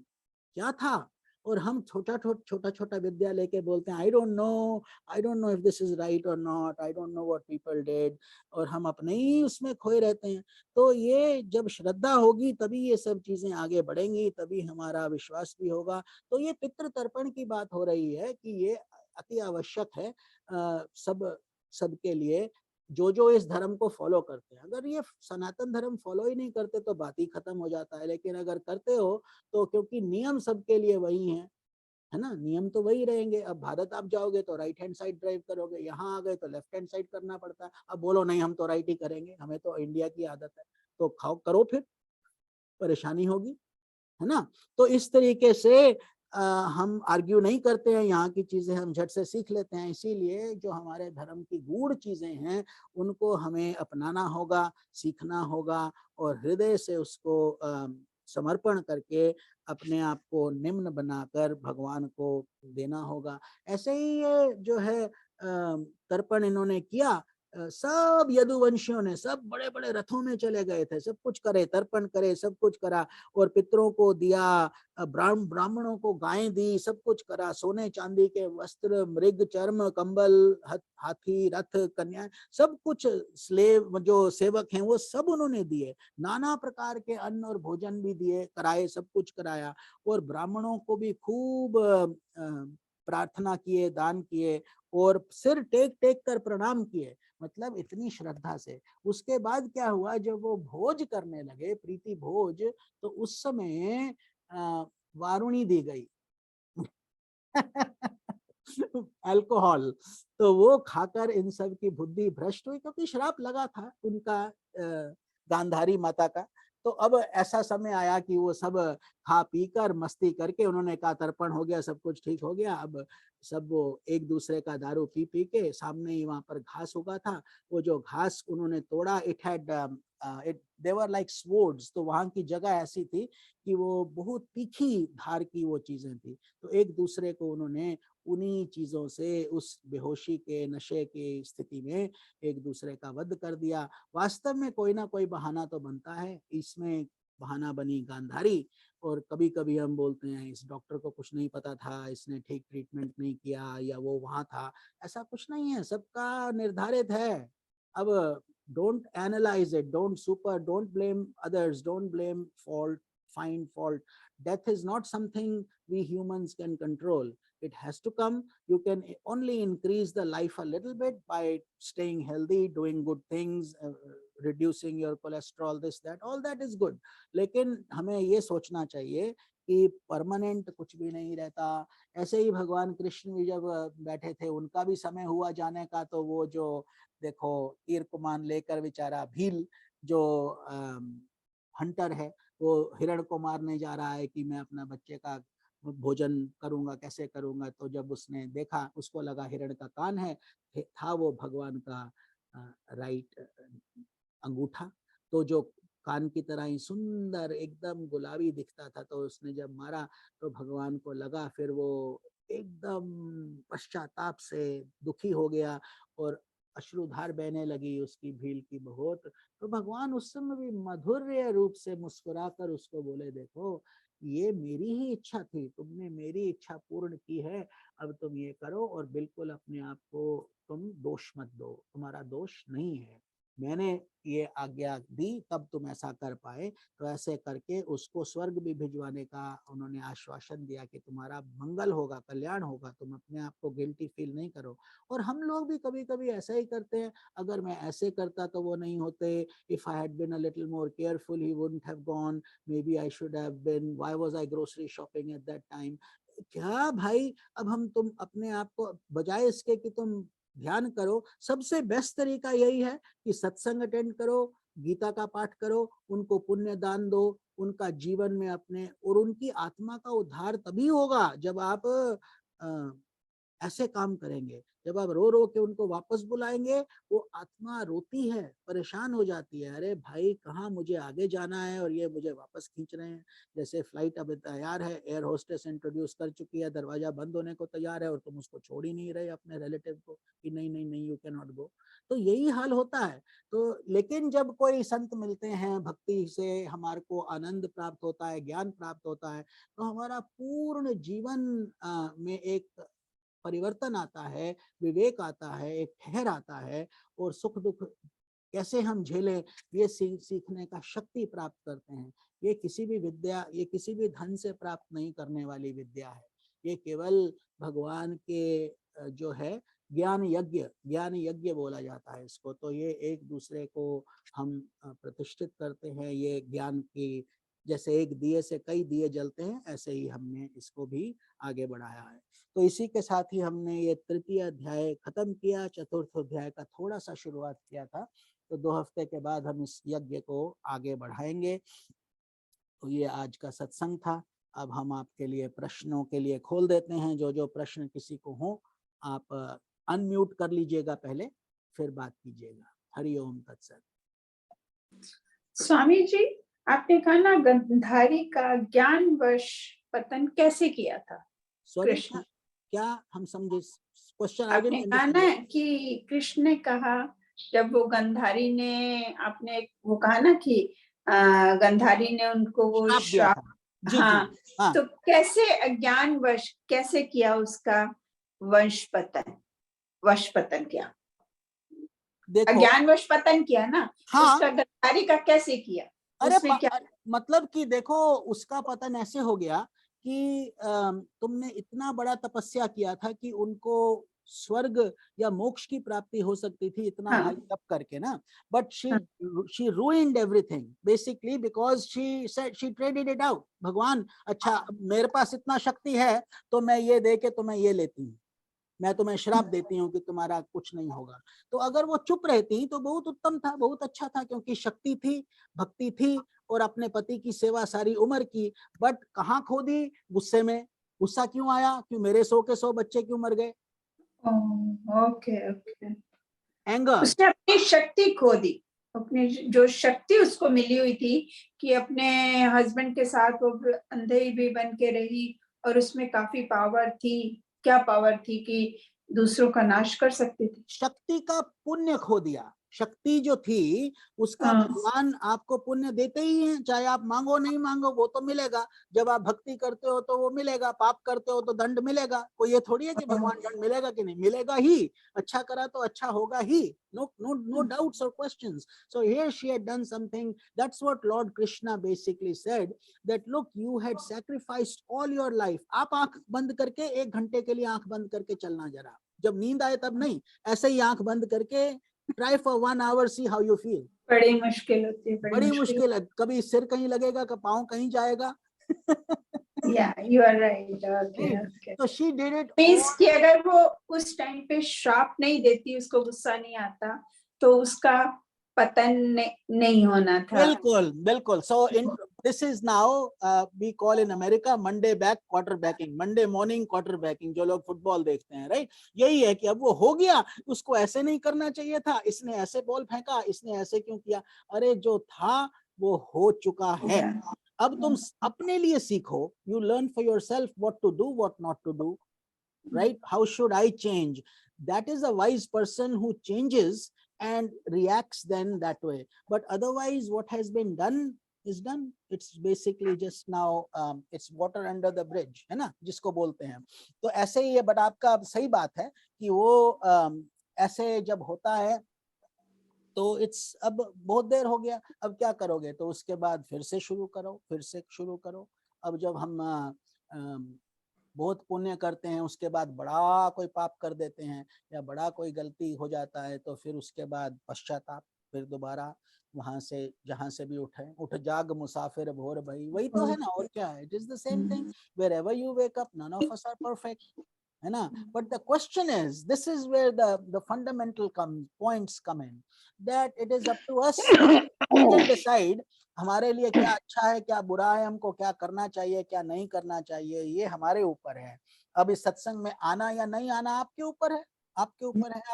[SPEAKER 1] क्या था। और हम छोटा छोटा विद्या लेके बोलते हैं I don't know if this is right और not, I don't know what people did, और हम अपने ही उसमें खोए रहते हैं। तो ये जब श्रद्धा होगी तभी ये सब चीजें आगे बढ़ेंगी, तभी हमारा विश्वास भी होगा। तो ये पितृ तर्पण की बात हो रही है कि ये अति आवश्यक है सबके लिए, जो इस धर्म को फॉलो करते हैं। अगर ये सनातन धर्म फॉलो ही नहीं करते तो बात ही खत्म हो जाता है। लेकिन अगर करते हो तो, क्योंकि नियम सबके लिए वही है ना, नियम तो वही रहेंगे। अब भारत आप जाओगे तो राइट हैंड साइड ड्राइव करोगे, यहाँ आ गए तो लेफ्ट हैंड साइड करना पड़ता है। अब बोलो नहीं हम तो राइट ही करेंगे, हमें तो इंडिया की आदत है, तो खाओ करो, फिर परेशानी होगी, है ना। तो इस तरीके से हम आर्ग्यू नहीं करते हैं, यहाँ की चीजें हम झट से सीख लेते हैं। इसीलिए जो हमारे धर्म की गूढ़ चीजें हैं उनको हमें अपनाना होगा, सीखना होगा, और हृदय से उसको समर्पण करके अपने आप को निम्न बनाकर भगवान को देना होगा। ऐसे ही ये जो है तर्पण इन्होंने किया, सब यदुवंशियों ने सब बड़े बड़े रथों में चले गए थे, सब कुछ करे, तर्पण करे, सब कुछ करा, और पितरों को दिया, ब्राह्मणों को गायें दी, सब कुछ करा, सोने चांदी के वस्त्र, मृग चर्म, कंबल, हाथी, रथ, कन्या, सब कुछ, स्लेव जो सेवक हैं वो सब उन्होंने दिए, नाना प्रकार के अन्न और भोजन भी दिए, कराए, सब कुछ कराया। और ब्राह्मणों को भी खूब प्रार्थना किए, दान किए, और सिर टेक टेक कर प्रणाम किए, मतलब इतनी श्रद्धा से। उसके बाद क्या हुआ, जब वो भोज करने लगे, प्रीति भोज, तो उस समय वारुणी दी गई अल्कोहल, तो वो खाकर इन सब की बुद्धि भ्रष्ट हुई, क्योंकि श्राप लगा था उनका गांधारी माता का। तो अब ऐसा समय आया कि वो सब खा पी कर मस्ती करके, उन्होंने कहा तर्पण हो गया, सब कुछ ठीक हो गया। अब सब वो एक दूसरे का दारू पी पी के, सामने ही वहां पर घास उगा था, वो जो घास उन्होंने तोड़ा, इट देवर लाइक स्वर्ड्स, तो वहां की जगह ऐसी थी कि वो बहुत तीखी धार की वो चीजें थी। तो एक दूसरे को उन्होंने उन्हीं चीजों से, उस बेहोशी के नशे की स्थिति में एक दूसरे का वध कर दिया। वास्तव में कोई ना कोई बहाना तो बनता है, इसमें बहाना बनी गांधारी। और कभी कभी हम बोलते हैं इस डॉक्टर को कुछ नहीं पता था, इसने ठीक ट्रीटमेंट नहीं किया, या वो वहां था। ऐसा कुछ नहीं है, सबका निर्धारित है। अब don't analyse it, don't blame others, don't blame fault, find fault. Death is not something we humans can control. It has to come. You can only increase the life a little bit by staying healthy, doing good things, reducing your cholesterol, this that, all that is good. लेकिन हमें ये सोचना चाहिए कि permanent कुछ भी नहीं रहता। ऐसे ही भगवान कृष्ण भी जब बैठे थे, उनका भी समय हुआ जाने का, तो वो जो देखो तीर कमान लेकर बेचारा भील जो हंटर है, वो हिरण को मारने जा रहा है कि मैं अपना बच्चे का भोजन करूंगा, कैसे करूंगा। तो जब उसने देखा, उसको लगा हिरण का कान है, था वो भगवान का राइट अंगूठा, तो जो कान की तरह ही सुंदर एकदम गुलाबी दिखता था। तो उसने जब मारा तो भगवान को लगा, फिर वो एकदम पश्चाताप से दुखी हो गया, और अश्रुधार बहने लगी उसकी भील की बहुत। तो भगवान उस समय भी मधुर्य रूप से मुस्कुरा कर उसको बोले, देखो ये मेरी ही इच्छा थी, तुमने मेरी इच्छा पूर्ण की है, अब तुम ये करो और बिल्कुल अपने आप को तुम दोष मत दो, तुम्हारा दोष नहीं है, मैंने ये आज्ञा दी तब तुम ऐसा कर पाए। तो ऐसे करके उसको स्वर्ग भी भिजवाने का उन्होंने आश्वासन दिया कि तुम्हारा मंगल होगा, कल्याण होगा, तुम अपने आप को गिल्टी फील नहीं करो। और हम लोग भी कभी कभी ऐसा ही करते हैं, अगर मैं ऐसे करता तो वो नहीं होते, if I had been a little more careful he wouldn't have gone, maybe I should have been, why was I grocery shopping at that time. क्या भाई, अब हम तुम अपने आप को, बजाय इसके कि तुम ध्यान करो, सबसे बेस्ट तरीका यही है कि सत्संग अटेंड करो, गीता का पाठ करो, उनको पुण्य दान दो, उनका जीवन में अपने, और उनकी आत्मा का उद्धार तभी होगा जब आप ऐसे काम करेंगे, जब आप रो रो के उनको वापस बुलाएंगे। वो आत्मा रोती है, परेशान हो जाती है, अरे भाई कहाँ मुझे आगे जाना है और ये मुझे वापस खींच रहे हैं। जैसे फ्लाइट अब तैयार है, एयर होस्टेस इंट्रोड्यूस कर चुकी है, दरवाजा बंद होने को तैयार है और तुम उसको छोड़ ही नहीं रहे अपने रिलेटिव को कि नहीं नहीं नहीं यू कैन नॉट गो। तो यही हाल होता है। तो लेकिन जब कोई संत मिलते हैं, भक्ति से हमारे को आनंद प्राप्त होता है, ज्ञान प्राप्त होता है, तो हमारा पूर्ण जीवन में एक परिवर्तन आता है, विवेक आता है, एक ठहर आता है, और सुख दुख कैसे हम झेलें ये सीखने का शक्ति प्राप्त करते हैं। ये किसी भी विद्या, ये किसी भी धन से प्राप्त नहीं करने वाली विद्या है, ये केवल भगवान के जो है ज्ञान यज्ञ बोला जाता है इसको। तो ये एक दूसरे को हम प्रतिष्ठित करते हैं, ये ज्ञान की, जैसे एक दिए से कई दिए जलते हैं, ऐसे ही हमने इसको भी आगे बढ़ाया है। तो इसी के साथ ही हमने ये तृतीय अध्याय खत्म किया, चतुर्थ अध्याय का थोड़ा सा शुरुआत किया था। तो 2 हफ्ते के बाद हम इस यज्ञ को आगे बढ़ाएंगे। तो ये आज का सत्संग था। अब हम आपके लिए प्रश्नों के लिए खोल देते हैं, जो जो प्रश्न किसी को हो आप अनम्यूट कर लीजिएगा पहले, फिर बात कीजिएगा। हरि ओम तत्सत।
[SPEAKER 4] स्वामी जी, आपने कहा ना गंधारी का ज्ञानवश पतन कैसे किया था?
[SPEAKER 1] सॉरी,
[SPEAKER 4] कृष्ण,
[SPEAKER 1] क्या हम समझे क्वेश्चन?
[SPEAKER 4] आपने कहा ना कि कृष्ण ने कहा, जब वो गंधारी ने, आपने वो कहा ना कि गंधारी ने उनको वो श्राप,
[SPEAKER 1] जी
[SPEAKER 4] हाँ,
[SPEAKER 1] जी हाँ।
[SPEAKER 4] तो कैसे अज्ञानवश कैसे किया उसका वश पतन किया?
[SPEAKER 1] देखो,
[SPEAKER 4] अज्ञानवश पतन किया ना,
[SPEAKER 1] हाँ,
[SPEAKER 4] उसका गंधारी का कैसे किया?
[SPEAKER 1] अरे
[SPEAKER 4] उसमें क्या?
[SPEAKER 1] मतलब कि देखो, उसका पतन ऐसे हो गया कि तुमने इतना बड़ा तपस्या किया था कि उनको स्वर्ग या मोक्ष की प्राप्ति हो सकती थी इतना
[SPEAKER 4] हाँ,
[SPEAKER 1] भारी तप करके ना, बट
[SPEAKER 4] हाँ,
[SPEAKER 1] she ruined everything basically because she said she traded it out। भगवान, अच्छा मेरे पास इतना शक्ति है तो मैं ये दे के तुम्हें ये लेती हूँ, मैं तुम्हें श्राप देती हूँ कि तुम्हारा कुछ नहीं होगा। तो अगर वो चुप रहती तो बहुत उत्तम था, बहुत अच्छा था, क्योंकि शक्ति थी, भक्ति थी, और अपने पति की सेवा सारी उम्र की। बट कहाँ खो दी? गुस्से में। गुस्सा क्यों आया? क्यों मेरे 100 के 100 बच्चे क्यों मर गए?
[SPEAKER 4] Okay okay,
[SPEAKER 1] anger.
[SPEAKER 4] उसने अपनी शक्ति खो दी, अपनी जो शक्ति उसको मिली हुई थी कि अपने हस्बैंड के साथ वो अंधे भी बन के रही, और उसमें काफी पावर थी। क्या पावर थी कि दूसरों का नाश कर सकती थी।
[SPEAKER 1] शक्ति का पुण्य खो दिया। शक्ति जो थी उसका भगवान आपको पुण्य देते ही हैं, चाहे आप मांगो नहीं मांगो वो तो मिलेगा। जब आप भक्ति करते हो तो वो मिलेगा, पाप करते हो तो दंड मिलेगा। कोई ये थोड़ी है कि भगवान दंड मिलेगा कि नहीं, मिलेगा ही। अच्छा करा तो अच्छा होगा ही, no doubts or questions। So here she had done something, that's what Lord Krishna basically said, that look, you had sacrificed all your life। आप आंख बंद करके 1 घंटे के लिए आंख बंद करके चलना, जरा जब नींद आए तब नहीं, ऐसे ही आंख बंद करके try for 1 hour, see how you feel.
[SPEAKER 4] बड़ी मुश्किल होती है,
[SPEAKER 1] बड़ी मुश्किल है, कभी सिर कहीं लगेगा, कभी पाँव कहीं जाएगा।
[SPEAKER 4] Yeah, you are right. Okay, okay.
[SPEAKER 1] तो she did it
[SPEAKER 4] means
[SPEAKER 1] all।
[SPEAKER 4] कि अगर वो उस टाइम पे श्राप नहीं देती, उसको गुस्सा नहीं आता, तो उसका पतन नहीं होना था।
[SPEAKER 1] बिल्कुल बिल्कुल। So in this is now we call in America Monday back quarterbacking, Monday morning quarterbacking, जो लोग फुटबॉल देखते हैं, राइट? यही है कि अब वो हो गया, उसको ऐसे नहीं करना चाहिए था, इसने ऐसे बॉल फेंका, इसने ऐसे क्यों किया? अरे जो था वो हो चुका है। अब तुम अपने लिए सीखो, you learn for yourself what to do, what not to do, right? How should I change? That is a wise person who changes and reacts then that way. But otherwise what has been done is done. It's basically just now it's water under the bridge, है ना, जिसको बोलते हैं. तो ऐसे ही है. But आपका सही बात है कि वो ऐसे जब होता है तो इट्स अब बहुत देर हो गया, अब क्या करोगे, तो उसके बाद फिर से शुरू करो. अब जब हम बहुत पुण्य करते हैं, उसके बाद बड़ा कोई पाप कर देते हैं या बड़ा कोई गलती हो जाता है, तो फिर उसके बाद पश्चाताप, फिर दोबारा वहां से जहां से भी उठ जाग मुसाफिर भोर भई, वही तो है ना, और क्या है. It is the same thing wherever you wake up. None of us are perfect, है ना. But the question is, this is where the fundamental points come in, that it is up to us. We can decide हमारे लिए क्या अच्छा है, क्या बुरा है, हमको क्या करना चाहिए, क्या नहीं करना चाहिए, ये हमारे ऊपर है. अब इस सत्संग में आना या नहीं आना आपके ऊपर है. आप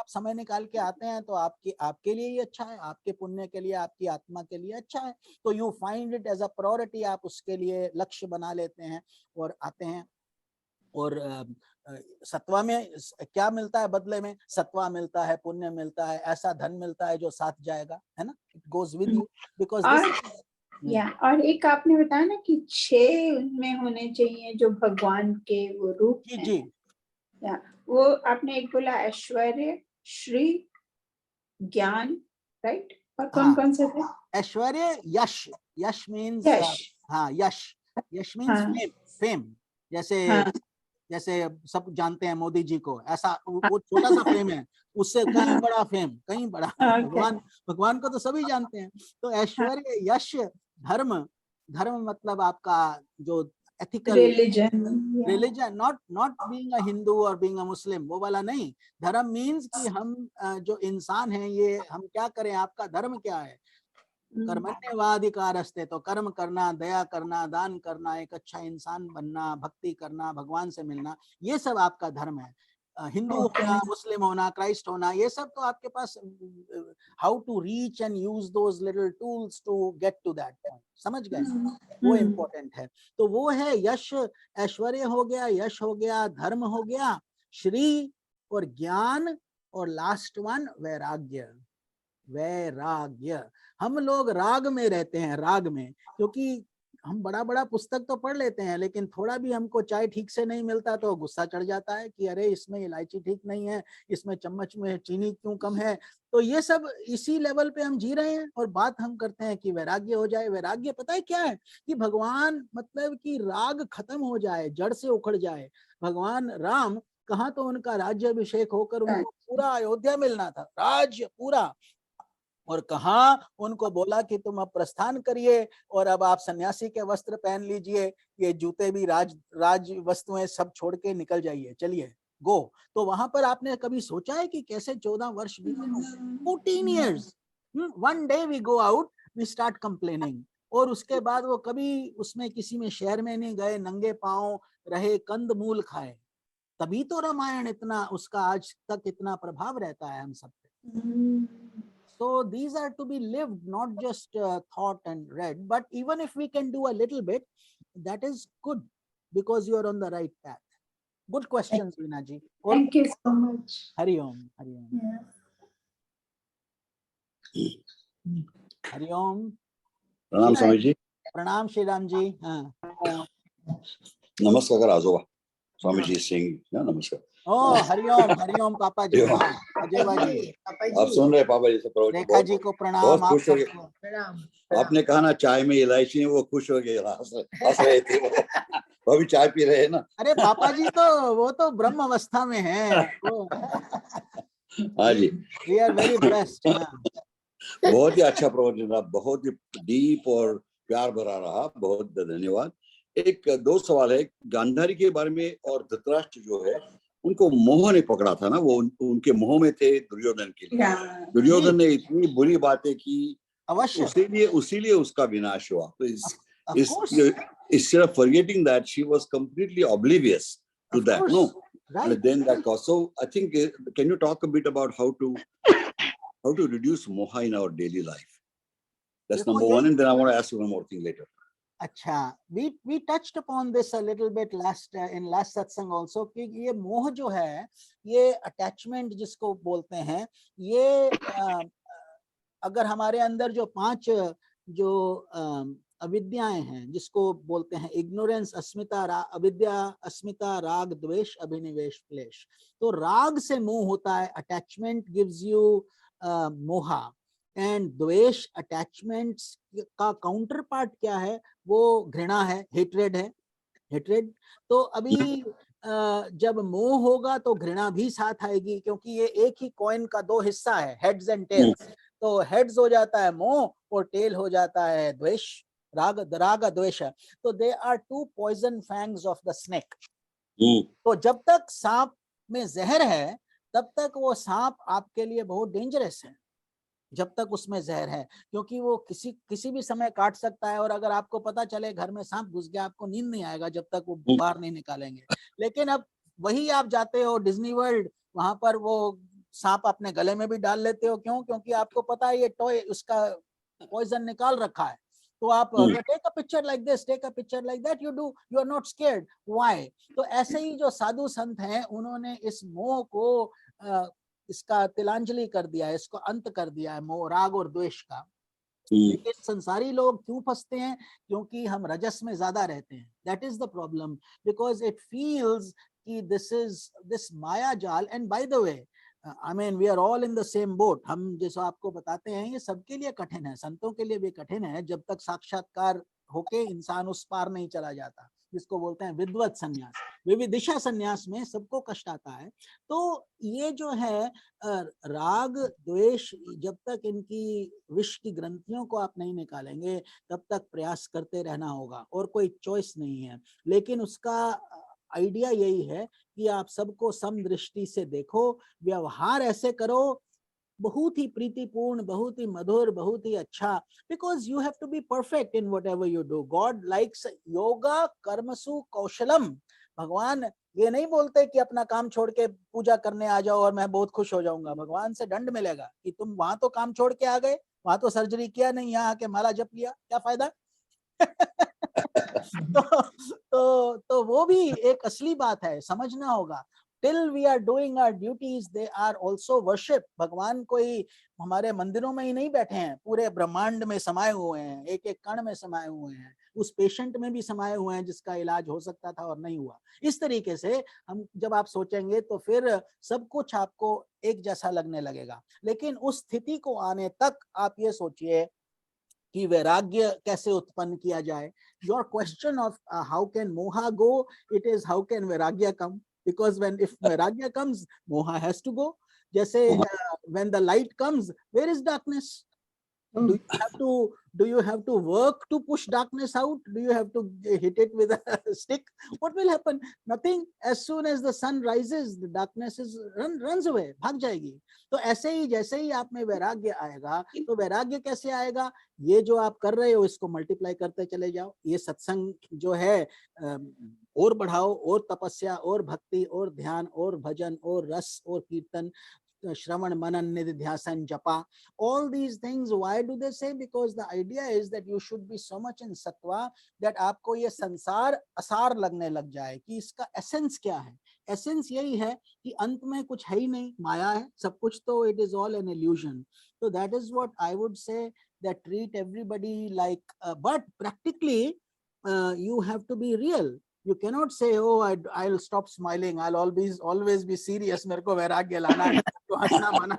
[SPEAKER 1] समय निकाल के आते हैं तो आपके लिए ही अच्छा है, आपके पुण्य के लिए, आपकी आत्मा के लिए अच्छा है. तो you find it as a priority, आप उसके लिए लक्ष्य बना लेते हैं और आते हैं. और सत्वा में क्या मिलता है बदले में? सत्वा मिलता है, पुण्य मिलता है, ऐसा धन मिलता है जो साथ जाएगा, है ना. It goes with you because
[SPEAKER 4] और एक आपने बताया ना कि 6 उनमें होने चाहिए जो भगवान के वो रूप हैं.
[SPEAKER 1] जी.
[SPEAKER 4] या वो आपने एक बोला ऐश्वर्य, श्री, ज्ञान, राइट, और कौन से थे?
[SPEAKER 1] ऐश्वर्य, यश मीन्स यश मीन्स फेम. जैसे सब जानते हैं मोदी जी को, ऐसा वो छोटा सा फेम है, उससे कहीं बड़ा फेम, कहीं बड़ा. भगवान को तो सभी जानते हैं. तो ऐश्वर्य, यश, धर्म मतलब आपका जो ethical religion, not being a Hindu और बीइंग अ मुस्लिम, वो वाला नहीं. धर्म मीन्स कि हम जो इंसान हैं, ये हम क्या करें, आपका धर्म क्या है. कर्मण्येवाधिकारस्ते, तो कर्म करना, दया करना, दान करना, एक अच्छा इंसान बनना, भक्ति करना, भगवान से मिलना, ये सब आपका धर्म है. हिंदू होना, मुस्लिम होना, क्राइस्ट होना, ये सब तो आपके पास how to reach and use those little tools to get to that point. समझ गए, वो इम्पोर्टेंट है. तो वो है यश, ऐश्वर्य हो गया, यश हो गया, धर्म हो गया, श्री और ज्ञान, और लास्ट वन वैराग्य. हम लोग राग में रहते हैं, राग में, क्योंकि हम बड़ा पुस्तक तो पढ़ लेते हैं, लेकिन थोड़ा भी हमको चाय ठीक से नहीं मिलता तो गुस्सा चढ़ जाता है कि अरे इसमें इलायची ठीक नहीं है, इसमें चम्मच में चीनी क्यों कम है. तो ये सब इसी लेवल पे हम जी रहे हैं और बात हम करते हैं कि वैराग्य हो जाए. वैराग्य पता है क्या है? कि भगवान, मतलब कि राग खत्म हो जाए, जड़ से उखड़ जाए. भगवान राम कहाँ तो उनका राज्याभिषेक होकर उनको पूरा अयोध्या मिलना था, राज्य पूरा, और कहा उनको बोला कि तुम अब प्रस्थान करिए और अब आप सन्यासी के वस्त्र पहन लीजिए, ये जूते भी राज वस्तुएं सब छोड़ के निकल जाइए, चलिए गो. तो वहां पर आपने कभी सोचा है कि कैसे 14 वर्ष बीते? 14 years. One day we go out, we start complaining. और उसके बाद वो कभी उसमें किसी में शहर में नहीं गए, नंगे पांव रहे, कंद मूल खाए. तभी तो रामायण इतना, उसका आज तक इतना प्रभाव रहता है हम सब पे. So these are to be lived, not just thought and read. But even if we can do a little bit, that is good, because you are on the right path. Good questions, Veena ji.
[SPEAKER 4] Thank you so much.
[SPEAKER 1] Hari Om. Hari Om. Hari Om.
[SPEAKER 3] प्रणाम स्वामी जी.
[SPEAKER 1] प्रणाम श्री राम जी. हाँ.
[SPEAKER 3] नमस्कार आजोबा. स्वामी जी सिंह. नमस्कार.
[SPEAKER 1] हरिओम पापा जी. अजय जी
[SPEAKER 3] आप सुन रहे पापा जी से?
[SPEAKER 1] रेखा जी को प्रणाम.
[SPEAKER 3] बहुत खुश हो गए. आपने कहा ना चाय में इलायची है, वो खुश हो गए, हंस रहे थे. वो भी चाय पी रहे हैं ना.
[SPEAKER 1] अरे पापा जी तो वो तो ब्रह्म अवस्था में है.
[SPEAKER 3] हाँ जी.
[SPEAKER 1] We are very blessed.
[SPEAKER 3] बहुत ही अच्छा प्रवचन रहा, बहुत ही डीप और प्यार भरा रहा. बहुत धन्यवाद. एक 2 सवाल है गांधारी के बारे में. और धृतराष्ट्र जो है, उनको मोह ने पकड़ा था ना, वो उनके मोह में थे दुर्योधन के लिए. दुर्योधन ने इतनी बुरी बातें की, उसीलिए उसका विनाश हुआ. तो instead of forgetting that, she was completely oblivious to that. No, right. Then that caused. So I think, can you talk a bit about how to reduce moha in our daily life? That's number one, and then I want to ask you one more thing later.
[SPEAKER 1] अच्छा, we touched upon this a little bit in last satsang also, कि ये मोह जो है, ये attachment जिसको बोलते हैं, ये अगर हमारे अंदर जो 5 जो अविद्याएं हैं, जिसको बोलते हैं इग्नोरेंस, अविद्या, अस्मिता, राग, द्वेष, अभिनिवेश, क्लेश। तो राग से मोह होता है, अटैचमेंट गिव्स यू मोहा, एंड द्वेष, अटैचमेंट्स का काउंटर पार्ट क्या है, वो घृणा है, हेट्रेड है, हेट्रेड। तो अभी जब मोह होगा तो घृणा भी साथ आएगी, क्योंकि ये एक ही कॉइन का दो हिस्सा है, हेड्स एंड टेल्स। तो हेड्स हो जाता है मोह और टेल हो जाता है द्वेष, राग द्वेष। तो they are two poison fangs of the snake. तो जब तक सांप में जहर है तब तक वो सांप आपके लिए बहुत डेंजरस है, जब तक उसमें जहर है, क्योंकि वो किसी भी समय काट सकता है। और अगर आपको पता चले घर में सांप घुस गया, आपको नींद नहीं आएगा जब तक वो बाहर नहीं निकालेंगे। लेकिन अब वही आप जाते हो डिज्नी वर्ल्ड, वहां पर वो सांप अपने गले में भी डाल लेते हो। क्यों? क्योंकि आपको पता है ये टॉय उसका पॉइजन निकाल रखा है। तो आप take a picture like this, take a picture like that, you are not scared, why? तो ऐसे ही जो साधु संत हैं, उन्होंने इस मोह को इसका तिलांजलि कर दिया है, इसको अंत कर दिया है, मोह, राग और द्वेष का। लेकिन संसारी लोग क्यों फंसते हैं? क्योंकि हम रजस में ज्यादा रहते हैं। That is the problem, because it feels कि this maya jaal. And by the way, I mean we are all in the same boat. हम जैसा आपको बताते हैं, ये सबके लिए कठिन है, संतों के लिए भी कठिन है, जब तक साक्षात्कार होके इंसान उस पार नहीं चला जाता, जिसको बोलते हैं विद्वत संन्यास, विविदिशा संन्यास में सबको कष्ट आता है। तो ये जो है राग द्वेष, जब तक इनकी विष की ग्रंथियों को आप नहीं निकालेंगे, तब तक प्रयास करते रहना होगा, और कोई चॉइस नहीं है। लेकिन उसका आइडिया यही है कि आप सबको समदृष्टि से देखो, व्यवहार ऐसे करो, बहुत ही प्रीतिपूर्ण, बहुत ही मधुर, बहुत ही अच्छा, because you have to be perfect in whatever you do. God likes योगा कर्मसु कौशलम। भगवान ये नहीं बोलते कि अपना काम छोड़ के पूजा करने आ जाओ और मैं बहुत खुश हो जाऊंगा। भगवान से दंड मिलेगा कि तुम वहां तो काम छोड़ के आ गए, वहां तो सर्जरी किया नहीं, यहाँ आके माला जप लिया, क्या फायदा? तो वो भी एक असली बात है, समझना होगा। Till we are doing our duties, they are also worship. भगवान कोई हमारे मंदिरों में ही नहीं बैठे हैं, पूरे ब्रह्मांड में समाये हुए हैं, एक एक कण में समाये हुए हैं, उस पेशेंट में भी समाये हुए हैं जिसका इलाज हो सकता था और नहीं हुआ। इस तरीके से हम जब आप सोचेंगे तो फिर सब कुछ आपको एक जैसा लगने लगेगा। लेकिन उस स्थिति को आने तक आप ये सोचिए कि वैराग्य कैसे उत्पन्न किया जाए। Your question of how can मोहा गो, इट इज हाउ कैन वैराग्य कम, because if vairagya comes, moha has to go. जैसे when the light comes, where is darkness? Do you have to work to push darkness out? Do you have to hit it with a stick? What will happen? Nothing. As soon as the sun rises, the darkness runs away, भाग जाएगी। तो ऐसे ही जैसे ही आप में वैराग्य आएगा, तो वैराग्य कैसे आएगा? ये जो आप कर रहे हो इसको मल्टीप्लाई करते चले जाओ। ये सत्संग जो है और बढ़ाओ, और तपस्या, और भक्ति, और ध्यान, और भजन, और रस, और कीर्तन, श्रवण, मनन, निधिध्यासन, जपा, all these things. Why do they say? Because the idea is that you should be so much in sattva that आपको ये संसार असार लगने लग जाए कि इसका एसेंस क्या है। एसेंस यही है कि अंत में कुछ है ही नहीं, माया है सब कुछ, तो it is all an illusion. So that is what I would say, that treat everybody like but practically you have to be real. You cannot say, oh, I'll stop smiling, I'll always be serious, मेरे को वैराग्य लाना है, तो हंसना माना।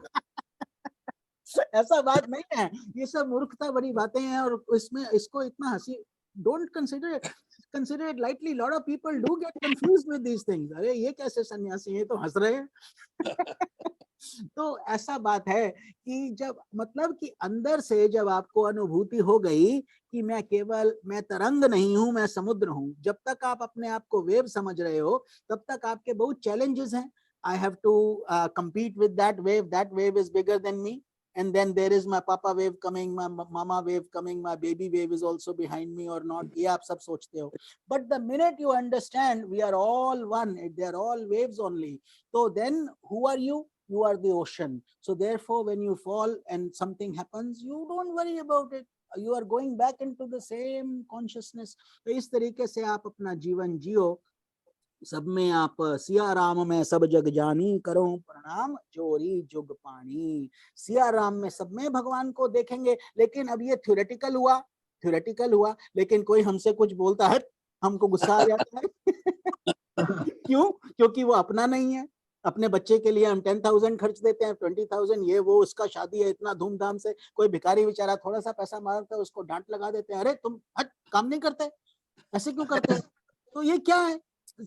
[SPEAKER 1] ऐसा बात नहीं है, ये सब मूर्खता भरी बातें हैं, और इसमें इसको इतना हंसी, don't consider it lightly. Lot of people do get confused with these things. अरे ये कैसे सन्यासी है, तो हंस रहे हैं। तो ऐसा बात है कि जब मतलब कि अंदर से जब आपको अनुभूति हो गई कि मैं तरंग नहीं हूं, मैं समुद्र हूं, जब तक आप अपने आप को वेव समझ रहे हो, तब तक आपके बहुत चैलेंजेस हैं। I have to compete with that wave is bigger than me, and then there is my papa wave coming, my mama wave coming, my baby wave is also behind me or not, ये आप सब सोचते हो। But the minute you understand we are all one, they are all waves only, so then who are you? You are the ocean. So therefore when you fall and something happens, you don't worry about it, you are going back into the same consciousness. तो इस तरीके से आप अपना जीवन जियो। सब में आप सिया राम में सब जग जानी, करो प्रणाम जोरी जुग पानी। सिया राम में सब में भगवान को देखेंगे, लेकिन अब ये थ्योरेटिकल हुआ, थ्योरेटिकल हुआ, लेकिन कोई हमसे कुछ बोलता है हमको गुस्सा आ जाता है। क्यों? क्योंकि वो अपना नहीं है। अपने बच्चे के लिए हम 10,000 खर्च देते हैं, 20,000 ये वो, उसका शादी है इतना धूमधाम से, कोई भिखारी बेचारा थोड़ा सा पैसा मांगता है उसको डांट लगा देते हैं, अरे तुम हट काम नहीं करते, ऐसे क्यों करते हो? तो ये क्या है?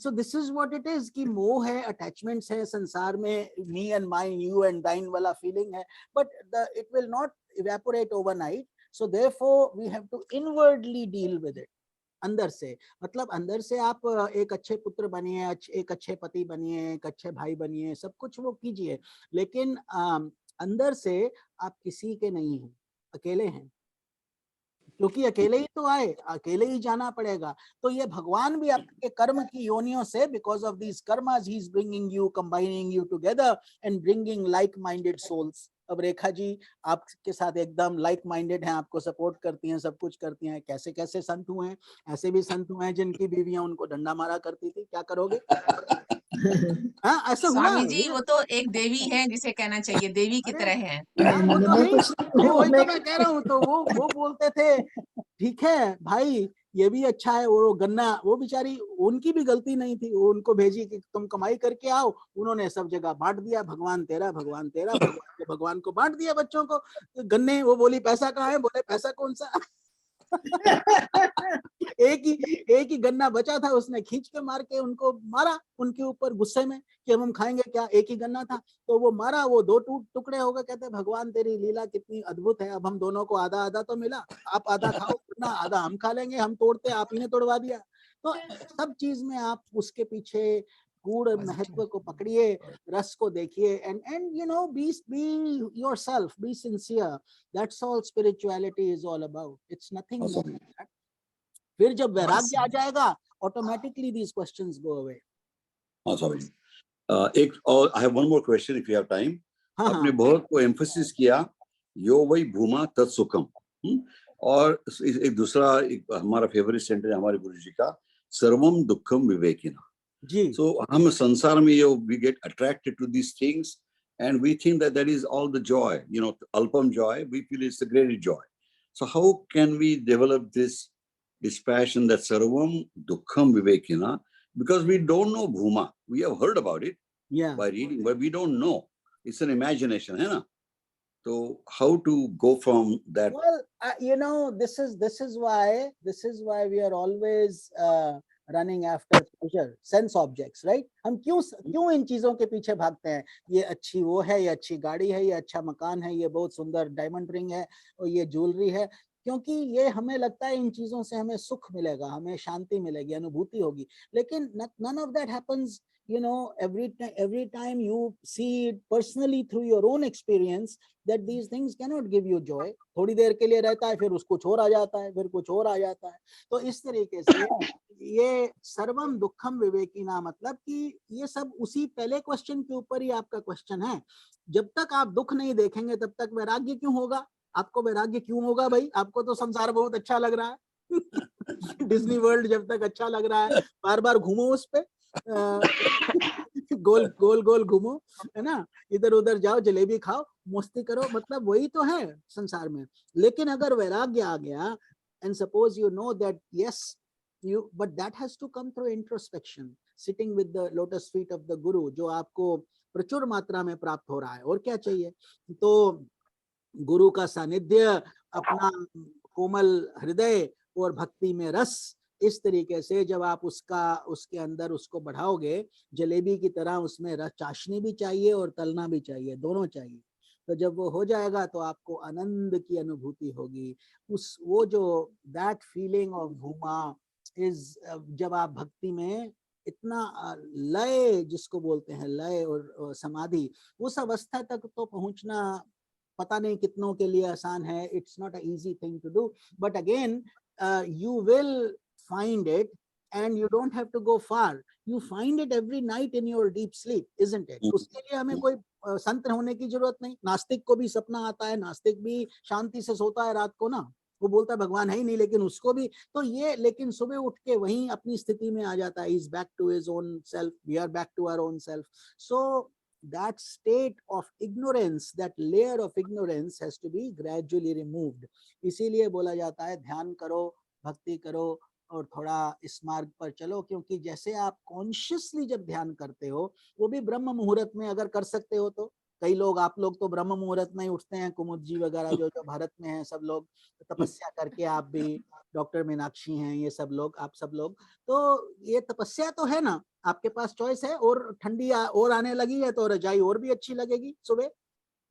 [SPEAKER 1] So this is what it is कि मोह है, अटैचमेंट्स है संसार में, me and mine, you and thine वाला फीलिंग है, but it will not evaporate overnight. So therefore we have to inwardly deal with it. अंदर से, मतलब अंदर से आप एक अच्छे पुत्र बनिए, एक अच्छे पति बनिए, एक अच्छे भाई बनिए, सब कुछ वो कीजिए, लेकिन अंदर से आप किसी के नहीं हैं, अकेले हैं, क्योंकि अकेले ही तो आए, अकेले ही जाना पड़ेगा। तो ये भगवान भी आपके कर्म की योनियों से, because of these karmas he is bringing you, combining you together and bringing like minded souls. अब रेखा जी आपके साथ एकदम लाइक माइंडेड हैं, आपको सपोर्ट करती हैं, सब कुछ करती हैं। कैसे कैसे संत हुए हैं, ऐसे भी संत हुए हैं जिनकी बीवियां उनको डंडा मारा करती थी, क्या करोगे? हाँ ऐसा हुआ
[SPEAKER 2] स्वामी
[SPEAKER 1] है
[SPEAKER 2] जी, वो तो एक देवी है जिसे कहना चाहिए, देवी की
[SPEAKER 1] अरे
[SPEAKER 2] तरह है।
[SPEAKER 1] हाँ, वो तो
[SPEAKER 5] मैं
[SPEAKER 1] है,
[SPEAKER 5] कुछ
[SPEAKER 1] वही तो
[SPEAKER 5] मैं
[SPEAKER 1] मैं कह रहा हूँ। तो वो बोलते थे ठीक है भाई ये भी अच्छा है, वो गन्ना, वो बेचारी उनकी भी गलती नहीं थी, वो उनको भेजी कि तुम कमाई करके आओ, उन्होंने सब जगह बांट दिया, भगवान तेरा भगवान तेरा, भगवान को बांट दिया बच्चों को गन्ने। वो बोली पैसा कहाँ है? बोले पैसा कौन सा? एक ही गन्ना बचा था, उसने खींच के मार के उनको मारा, उनके ऊपर गुस्से में कि हम खाएंगे क्या, एक ही गन्ना था। तो वो मारा, वो दो टुकड़े हो गए। कहते भगवान तेरी लीला कितनी अद्भुत है, अब हम दोनों को आधा आधा तो मिला, आप आधा खाओ ना, आधा हम खा लेंगे, हम तोड़ते आप ही ने तोड़वा दिया। तो सब चीज में आप उसके पीछे गूढ़ महत्व को पकड़िए, रस को देखिए, and you know be yourself, be sincere, that's all spirituality is all about, it's nothing more than that. फिर जब वैराग्य आ जाएगा, automatically these questions go away.
[SPEAKER 3] हाँ स्वामी जी, एक और I have one more question if you have time.
[SPEAKER 1] हाँ
[SPEAKER 3] आपने
[SPEAKER 1] हाँ
[SPEAKER 3] बहुत को एम्फेसिस किया यो वही भूमा तत्सुखम, और एक दूसरा हमारा फेवरेट सेंटेंस हमारे गुरु जी का, सर्वम दुखम विवेकिना।
[SPEAKER 1] जी।
[SPEAKER 3] So हम संसार में we get attracted to these things and we think that is all the joy, you know, alpam joy, we feel it's the greatest joy. So how can we develop this passion that sarvam dukkham vivekina? Because we don't know bhuma, we have heard about it by reading, but we don't know. It's an imagination, है ना? So how to go from that?
[SPEAKER 1] Well, you know, this is why we are always running after pleasure, sense objects, right? हम क्यों इन चीजों के पीछे भागते हैं? ये अच्छी वो है, ये अच्छी गाड़ी है, ये अच्छा मकान है, ये बहुत सुंदर डायमंड रिंग है, और ये ज्वेलरी है, क्योंकि ये हमें लगता है इन चीजों से हमें सुख मिलेगा, हमें शांति मिलेगी, अनुभूति होगी। लेकिन none of that happens, you know, every time you see it personally through your own experience that these things cannot give you joy. थोड़ी देर के लिए रहता है, फिर उसको छोड़ आ जाता है, फिर कुछ और आ जाता है। तो इस तरीके से ये सर्वम दुखम विवेकिना, मतलब कि ये सब उसी पहले क्वेश्चन के ऊपर ही आपका क्वेश्चन है। जब तक आप दुख नहीं देखेंगे तब तक वैराग्य क्यों होगा? आपको वैराग्य क्यों होगा भाई? आपको तो संसार बहुत अच्छा लग रहा है। डिज्नी वर्ल्ड जब तक अच्छा लग रहा है, बार बार घूमो उस पे, गोल गोल गोल घूमो, है ना, इधर उधर जाओ, जलेबी खाओ, मस्ती करो, मतलब वही तो है संसार में। लेकिन अगर वैराग्य आ गया, and suppose you know that yes you, but that has to come through introspection, sitting with the lotus feet of the guru, जो आपको प्रचुर मात्रा में प्राप्त हो रहा है। और क्या चाहिए? तो गुरु का सानिध्य, अपना कोमल हृदय और भक्ति में रस, इस तरीके से जब आप उसके अंदर उसको बढ़ाओगे, जलेबी की तरह उसमें रस, चाशनी भी चाहिए और तलना भी चाहिए, दोनों चाहिए। तो जब वो हो जाएगा तो आपको आनंद की अनुभूति होगी। वो जो दैट फीलिंग ऑफ भूमा इज, जब आप भक्ति में इतना लय, जिसको बोलते हैं लय और समाधि, उस अवस्था तक तो पहुंचना पता नहीं कितनों के लिए आसान है। It's not a easy thing to do, but again you will find it and you don't have to go far. You find it every night in your deep sleep, isn't it? उसके लिए हमें कोई संत होने की जरूरत नहीं। नास्तिक को भी सपना आता है, नास्तिक भी शांति से सोता है रात को ना, वो बोलता है भगवान है ही नहीं, लेकिन उसको भी तो ये, लेकिन सुबह उठ के वहीं अपनी स्थिति में आ जाता है। He's back to his own self, we are back to our own self. So that state of ignorance, that layer of ignorance has to be gradually removed. इसीलिए बोला जाता है ध्यान करो, भक्ति करो और थोड़ा इस मार्ग पर चलो, क्योंकि जैसे आप कॉन्शियसली जब ध्यान करते हो, वो भी ब्रह्म मुहूर्त में अगर कर सकते हो तो, कई लोग, आप लोग तो ब्रह्म मुहूर्त में ही उठते हैं, कुमुद जी वगैरह जो जो भारत में हैं, सब लोग तपस्या करके, आप भी, डॉक्टर मीनाक्षी हैं, ये सब लोग, आप सब लोग, तो ये तपस्या तो है ना, आपके पास चॉइस है। और ठंडी और आने लगी है तो रजाई और भी अच्छी लगेगी सुबह,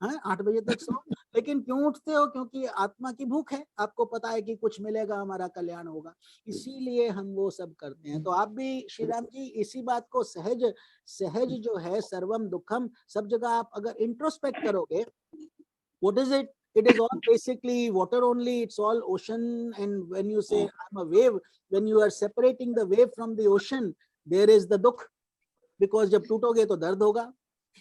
[SPEAKER 1] हाँ 8 बजे तक सो। लेकिन क्यों उठते हो? क्योंकि आत्मा की भूख है, आपको पता है कि कुछ मिलेगा, हमारा कल्याण होगा, इसीलिए हम वो सब करते हैं। तो आप भी श्री राम जी इसी बात को सहज सहज जो है, सर्वम दुखम, सब जगह आप अगर इंट्रोस्पेक्ट करोगे, what is it? It is all basically water only, it's all ocean. And when you say I'm a wave, when you are separating the wave from the ocean, there is the dukh, because जब टूटोगे तो दर्द होगा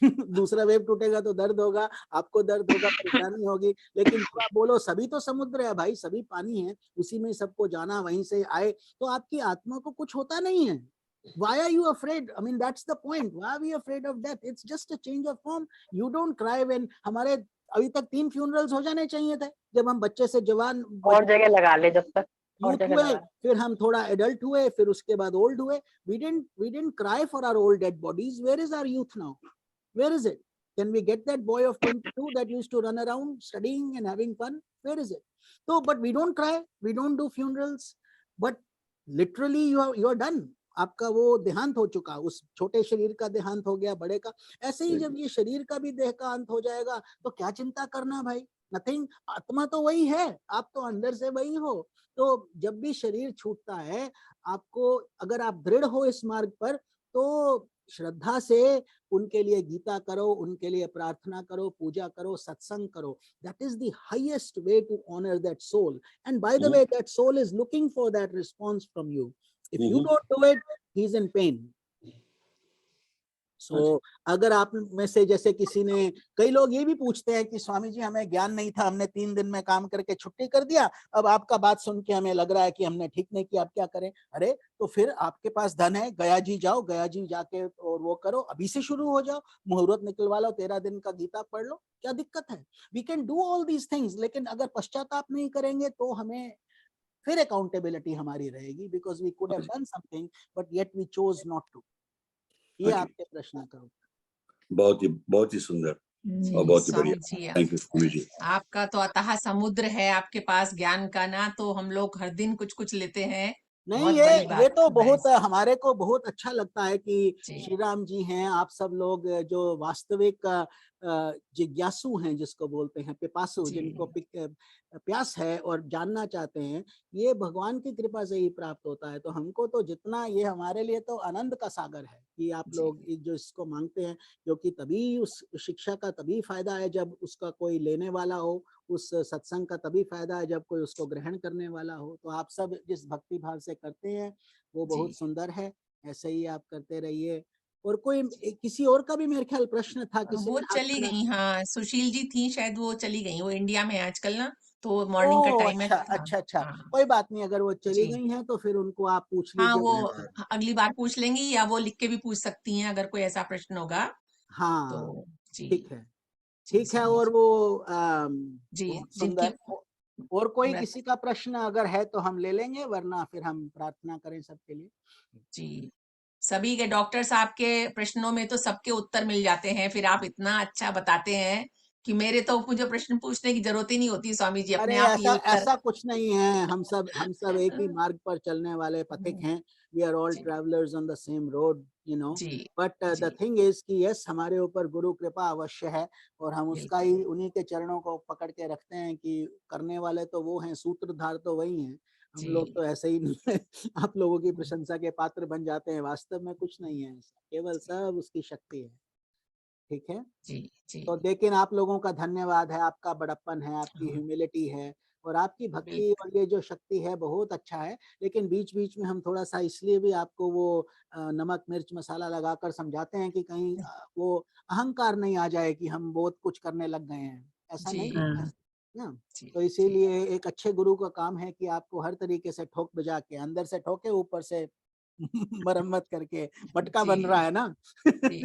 [SPEAKER 1] दूसरा wave टूटेगा तो दर्द होगा, आपको दर्द होगा, परेशानी होगी। लेकिन जब आप बोलो सभी तो समुद्र है भाई, सभी पानी है, उसी में सबको जाना, वहीं से आए, तो आपकी आत्मा को कुछ होता नहीं है। Why are you afraid? I mean, that's the point. Why are we afraid of death? It's just a change of form. You don't cry when हमारे अभी तक 3 funerals हो जाने चाहिए थे, जब हम बच्चे से जवान,
[SPEAKER 5] और जगह लगा ले, जब तक और
[SPEAKER 1] यूथ
[SPEAKER 5] जगह
[SPEAKER 1] हुए,
[SPEAKER 5] लगा।
[SPEAKER 1] फिर हम थोड़ा एडल्ट हुए, फिर उसके बाद ओल्ड हुए। We didn't cry for our old dead bodies. Where is our youth now? Where is it? Can we get that boy of 22 that used to run around studying and having fun? Where is it? So, but we don't cry, we don't do funerals, but literally you are done. आपका वो देहांत हो चुका, उस छोटे शरीर का देहांत हो गया, बड़े का। ऐसे ही जब ये शरीर का भी देह का अंत हो जाएगा, तो क्या चिंता करना भाई, नथिंग। आत्मा तो वही है, आप तो अंदर से वही हो। तो जब भी शरीर छूटता है, आपको, अगर आप दृढ़ हो इस मार्ग पर, तो श्रद्धा से उनके लिए गीता करो, उनके लिए प्रार्थना करो, पूजा करो, सत्संग करो। That is the highest way to honor that soul. And by the way, that soul is looking for that response from you. If you don't do it, he's in pain. So, अगर आप में से जैसे किसी ने, कई लोग ये भी पूछते हैं कि स्वामी जी हमें ज्ञान नहीं था, हमने 3 दिन में काम करके छुट्टी कर दिया, अब आपका बात सुन के हमें लग रहा है कि हमने ठीक नहीं किया, अब क्या करें? अरे तो फिर आपके पास धन है, गया जी जाओ, गया जी जाके और वो करो, अभी से शुरू हो जाओ, मुहूर्त निकलवा लो, 13 दिन का गीता पढ़ लो, क्या दिक्कत है? We can do all these things. लेकिन अगर पश्चाताप नहीं करेंगे तो हमें फिर अकाउंटेबिलिटी हमारी रहेगी, because we could have done something but yet we chose not to. ये आपके प्रश्न का उत्तर।
[SPEAKER 3] बहुत ही सुंदर और बहुत ही बढ़िया।
[SPEAKER 2] Swami ji,
[SPEAKER 3] thank you Swami ji.
[SPEAKER 2] आपका तो अथाह समुद्र है आपके पास ज्ञान का ना, तो हम लोग हर दिन कुछ कुछ लेते हैं।
[SPEAKER 1] नहीं,
[SPEAKER 2] बहुत बड़ी
[SPEAKER 1] ये
[SPEAKER 2] बात
[SPEAKER 1] तो
[SPEAKER 2] है।
[SPEAKER 1] बहुत हमारे को बहुत अच्छा लगता है कि
[SPEAKER 2] जी।
[SPEAKER 1] श्री राम जी हैं, आप सब लोग जो वास्तविक जिज्ञासु हैं, जिसको बोलते हैं पिपासु,
[SPEAKER 2] जी।
[SPEAKER 1] जिनको प्यास है और जानना चाहते हैं, ये भगवान की कृपा से ही प्राप्त होता है। तो हमको तो जितना, ये हमारे लिए तो आनंद का सागर है कि आप
[SPEAKER 2] जी।
[SPEAKER 1] लोग जो इसको मांगते हैं, क्योंकि तभी उस शिक्षा का तभी फायदा है जब उसका कोई लेने वाला हो, उस सत्संग का तभी फायदा है जब कोई उसको ग्रहण करने वाला हो। तो आप सब जिस भक्ति भाव से करते हैं वो बहुत
[SPEAKER 2] जी।
[SPEAKER 1] सुंदर है, ऐसे ही आप करते रहिए। और कोई किसी और का भी मेरे ख्याल प्रश्न था, किसी
[SPEAKER 2] वो
[SPEAKER 1] ने हाथ
[SPEAKER 2] चली
[SPEAKER 1] खड़ा।
[SPEAKER 2] गई, हाँ सुशील जी थी शायद, वो चली गई, वो इंडिया में है आजकल ना, तो मॉर्निंग का
[SPEAKER 1] ओह
[SPEAKER 2] टाइम है।
[SPEAKER 1] अच्छा अच्छा अच्छा,
[SPEAKER 2] हाँ
[SPEAKER 1] कोई बात नहीं, अगर वो चली
[SPEAKER 2] जी।
[SPEAKER 1] गई हैं तो फिर उनको आप पूछ
[SPEAKER 2] हाँ, वो
[SPEAKER 1] लीजिए।
[SPEAKER 2] अगली बार पूछ लेंगी, या वो लिख के भी पूछ सकती हैं अगर कोई ऐसा प्रश्न होगा
[SPEAKER 1] हाँ
[SPEAKER 2] तो। जी
[SPEAKER 1] ठीक है,
[SPEAKER 2] जी
[SPEAKER 1] ठीक है।
[SPEAKER 2] स्वामी
[SPEAKER 1] और
[SPEAKER 2] जी।
[SPEAKER 1] वो
[SPEAKER 2] जी,
[SPEAKER 1] बहुत
[SPEAKER 2] जिनकी
[SPEAKER 1] सुंदर। और कोई
[SPEAKER 2] व्रत-
[SPEAKER 1] किसी का प्रश्न अगर है तो हम ले लेंगे, वरना फिर हम प्रार्थना करें सबके लिए।
[SPEAKER 2] जी, सभी के डॉक्टर साहब के प्रश्नों में तो सबके उत्तर मिल जाते हैं, फिर आप इतना अच्छा बताते हैं कि मेरे तो मुझे प्रश्न पूछने की जरूरत ही नहीं होती स्वामी जी, अपने
[SPEAKER 1] अरे
[SPEAKER 2] आप ये
[SPEAKER 1] ऐसा
[SPEAKER 2] उत्तर।
[SPEAKER 1] ऐसा कुछ नहीं है, हम सब एक ही मार्ग पर चलने वाले पथिक हैं। वी आर ऑल
[SPEAKER 2] जी।
[SPEAKER 1] Travellers on the same road, you know.
[SPEAKER 2] जी
[SPEAKER 1] बट द
[SPEAKER 2] जी
[SPEAKER 1] थिंग इज कि यस, हमारे ऊपर गुरु कृपा अवश्य है, और हम उसका ही, उन्हीं के चरणों को पकड़ के रखते हैं कि करने वाले तो वो हैं, सूत्रधार तो वही हैं, हम
[SPEAKER 2] जी।
[SPEAKER 1] लोग तो ऐसे ही नहीं है। आप लोगों की प्रशंसा के पात्र बन जाते हैं, वास्तव में कुछ नहीं है ऐसा, केवल सब उसकी शक्ति है। ठीक है।
[SPEAKER 2] जी जी
[SPEAKER 1] तो लेकिन आप लोगों का धन्यवाद है, आपका बड़प्पन है, आपकी
[SPEAKER 2] हाँ,
[SPEAKER 1] ह्यूमिलिटी है, और आपकी भक्ति
[SPEAKER 2] बिल्कुल।
[SPEAKER 1] और ये जो शक्ति है बहुत अच्छा है। लेकिन बीच बीच में हम थोड़ा सा इसलिए भी आपको वो नमक मिर्च मसाला लगाकर समझाते हैं कि कहीं वो अहंकार नहीं आ जाए कि हम बहुत कुछ करने लग गए हैं, ऐसा
[SPEAKER 2] जी
[SPEAKER 1] नहीं है ना।
[SPEAKER 2] जी
[SPEAKER 1] तो
[SPEAKER 2] जी
[SPEAKER 1] इसीलिए एक अच्छे गुरु का काम है कि आपको हर तरीके से ठोक बजा के, अंदर से ठोके, ऊपर से मरम्मत करके मटका
[SPEAKER 2] जी।
[SPEAKER 1] बन रहा है ना।
[SPEAKER 2] जी।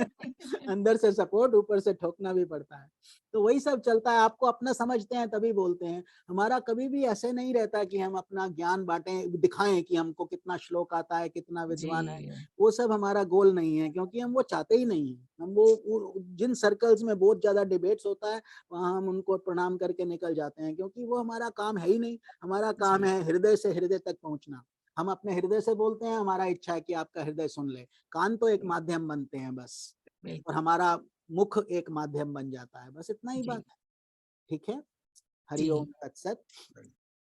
[SPEAKER 1] अंदर से सपोर्ट, ऊपर से ठोकना भी पड़ता है। तो वही सब चलता है। आपको अपना समझते हैं तभी बोलते हैं। हमारा कभी भी ऐसे नहीं रहता कि हम अपना ज्ञान बांटें, दिखाएं कि हमको कितना श्लोक आता है, कितना विद्वान है।
[SPEAKER 2] जी।
[SPEAKER 1] वो सब हमारा गोल नहीं है, क्योंकि हम वो चाहते ही नहीं है। हम वो जिन सर्कल्स में बहुत ज्यादा डिबेट्स होता है, वहां हम उनको प्रणाम करके निकल जाते हैं, क्योंकि वो हमारा काम है ही नहीं। हमारा काम
[SPEAKER 2] जी।
[SPEAKER 1] है हृदय से हृदय तक पहुंचना। हम अपने हृदय से बोलते हैं, हमारा इच्छा है कि आपका हृदय सुन ले। कान तो एक माध्यम बनते हैं बस, और
[SPEAKER 2] बिल्कुल।
[SPEAKER 1] हमारा मुख एक माध्यम बन जाता है, बस इतना ही
[SPEAKER 2] जी।
[SPEAKER 1] बात है। ठीक है, हरि
[SPEAKER 2] जी।
[SPEAKER 1] ओम तत्सत।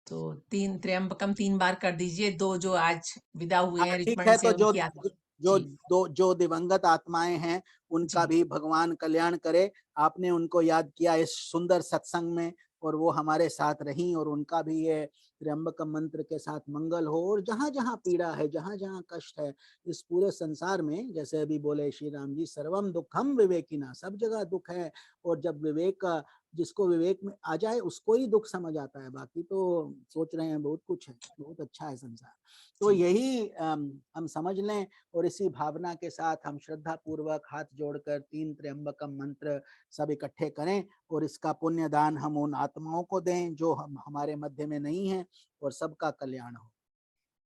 [SPEAKER 2] तो 3 त्र्यंबकम 3 बार कर दीजिए। 2 जो आज विदा हुए
[SPEAKER 1] हाँ
[SPEAKER 2] हैं
[SPEAKER 1] ठीक
[SPEAKER 2] रिचमंड
[SPEAKER 1] है,
[SPEAKER 2] से
[SPEAKER 1] तो जो
[SPEAKER 2] उनकी आत्मा।
[SPEAKER 1] जो
[SPEAKER 2] जी।
[SPEAKER 1] जो दिवंगत आत्माएं हैं, उनका
[SPEAKER 2] जी।
[SPEAKER 1] भी भगवान कल्याण करे। आपने उनको याद किया इस सुंदर सत्संग में, और वो हमारे साथ रहीं, और उनका भी ये त्र्यंबकम मंत्र के साथ मंगल हो। और जहां जहां पीड़ा है, जहां जहां कष्ट है इस पूरे संसार में, जैसे अभी बोले श्री राम जी, सर्वम दुखम विवेकिना, सब जगह दुख है। और जब विवेक का, जिसको विवेक में आ जाए उसको ही दुख समझ आता है। बाकी तो सोच रहे हैं बहुत कुछ है, बहुत अच्छा है संसार। तो
[SPEAKER 2] जी।
[SPEAKER 1] यही हम समझ लें, और इसी भावना के साथ हम श्रद्धा पूर्वक हाथ जोड़कर 3 त्र्यंबकम मंत्र सब इकट्ठे करें, और इसका पुण्य दान हम उन आत्माओं को दें जो हमारे मध्य में नहीं है, और सबका कल्याण हो।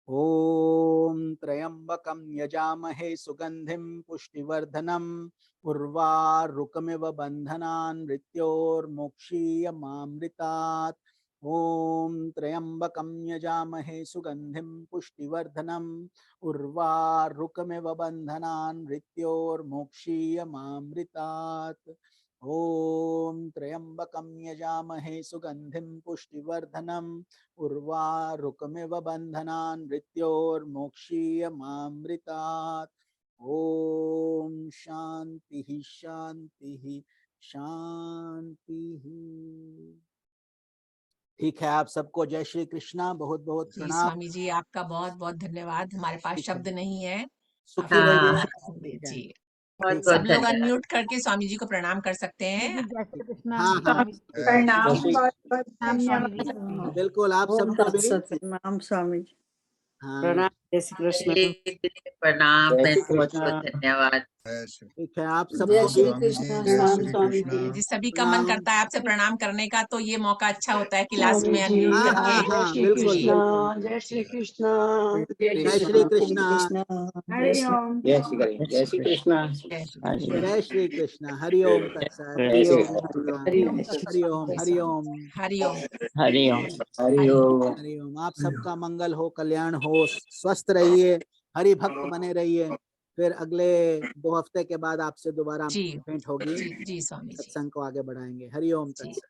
[SPEAKER 1] ओम त्र्यंबकम यजामहे सुगंधिम पुष्टिवर्धनम उर्वारुकमिव बंधनान् मृत्योर्मुक्षीयमामृतात्। ओम त्र्यंबकम यजामहे सुगंधिम पुष्टिवर्धनम उर्वारुकमिव बंधनान् मृत्योर्मुक्षीयमामृतात्। ओम त्र्यंबकम यजामहे सुगंधिम पुष्टिवर्धनम उर्वारुकमिव बंधनान् मृत्योर्मुक्षीयमामृतात्। ओम शांति शांति शांति। ठीक है, आप सबको जय श्री कृष्णा, बहुत बहुत
[SPEAKER 2] जी
[SPEAKER 1] प्रणाम।
[SPEAKER 2] स्वामी जी, आपका बहुत बहुत धन्यवाद। हमारे पास
[SPEAKER 1] ठीक है,
[SPEAKER 2] शब्द नहीं है।
[SPEAKER 1] सुखी
[SPEAKER 2] आपका
[SPEAKER 1] रहिए।
[SPEAKER 2] बहुत
[SPEAKER 1] ठीक है,
[SPEAKER 2] जी।
[SPEAKER 5] बहुत
[SPEAKER 1] ठीक है,
[SPEAKER 5] बहुत
[SPEAKER 2] सब लोग
[SPEAKER 5] धन्यवाद।
[SPEAKER 2] अनम्यूट करके स्वामी जी को प्रणाम कर सकते हैं।
[SPEAKER 6] जी, जय श्री कृष्णा
[SPEAKER 1] हाँ हाँ,
[SPEAKER 6] स्वामी जी।
[SPEAKER 1] ठीक है,
[SPEAKER 4] प्रणाम,
[SPEAKER 5] जय श्री
[SPEAKER 4] बहुत बहुत
[SPEAKER 6] प्रणाम स्वामी जी।
[SPEAKER 4] धन्यवाद।
[SPEAKER 1] बिल्कुल आप
[SPEAKER 7] ओम
[SPEAKER 1] सबको भी।
[SPEAKER 7] तत्सत। प्रणाम स्वामी जी।
[SPEAKER 1] हाँ
[SPEAKER 7] प्रणाम, जय श्री कृष्ण।
[SPEAKER 5] प्रणाम,
[SPEAKER 3] जय
[SPEAKER 5] मैं
[SPEAKER 3] श्री
[SPEAKER 5] बहुत
[SPEAKER 3] कृष्णा।
[SPEAKER 5] बहुत धन्यवाद।
[SPEAKER 1] ठीक है, आप
[SPEAKER 7] जय
[SPEAKER 1] सबको
[SPEAKER 7] श्री
[SPEAKER 1] भी
[SPEAKER 7] कृष्ण।
[SPEAKER 8] जय
[SPEAKER 7] प्रणाम
[SPEAKER 8] श्री
[SPEAKER 7] स्वामी
[SPEAKER 8] कृष्णा।
[SPEAKER 7] जी।
[SPEAKER 2] जी, सभी का मन
[SPEAKER 1] प्रणाम।
[SPEAKER 2] करता है आपसे प्रणाम करने का, तो ये मौका अच्छा होता है कि लास्ट
[SPEAKER 7] स्वामी
[SPEAKER 2] में
[SPEAKER 7] जी,
[SPEAKER 2] अनम्यूट
[SPEAKER 1] हाँ
[SPEAKER 2] करके।
[SPEAKER 1] हाँ
[SPEAKER 7] जय
[SPEAKER 1] हाँ,
[SPEAKER 7] श्री
[SPEAKER 1] बिल्कुल
[SPEAKER 7] कृष्ण,
[SPEAKER 1] बिल्कुल।
[SPEAKER 7] जय
[SPEAKER 2] जी।
[SPEAKER 7] श्री कृष्ण,
[SPEAKER 1] जय श्री कृष्णा।
[SPEAKER 7] जय श्री
[SPEAKER 4] हरिओम।
[SPEAKER 3] जय श्री कृष्ण। जय श्री कृष्णा।
[SPEAKER 2] जय श्री
[SPEAKER 1] जय श्री कृष्णा। हरि ओम तत्सत।
[SPEAKER 3] जय श्री
[SPEAKER 7] हरि
[SPEAKER 6] हरि
[SPEAKER 7] ओम
[SPEAKER 6] ओम
[SPEAKER 1] हरि
[SPEAKER 6] तत्सत।
[SPEAKER 1] ओम, हरि ओम,
[SPEAKER 2] हरिओम।
[SPEAKER 3] हरिओम।
[SPEAKER 1] हरि ओम। आप सबका मंगल हो, कल्याण हो, स्वस्थ रहिए, हरि भक्त बने रहिए। फिर अगले 2 हफ्ते के बाद आपसे दोबारा
[SPEAKER 2] जी।
[SPEAKER 1] भेंट होगी,
[SPEAKER 2] जी। जी स्वामी जी।
[SPEAKER 1] सत्संग को आगे बढ़ाएंगे। हरि ओम
[SPEAKER 2] जी।
[SPEAKER 1] तत्सत।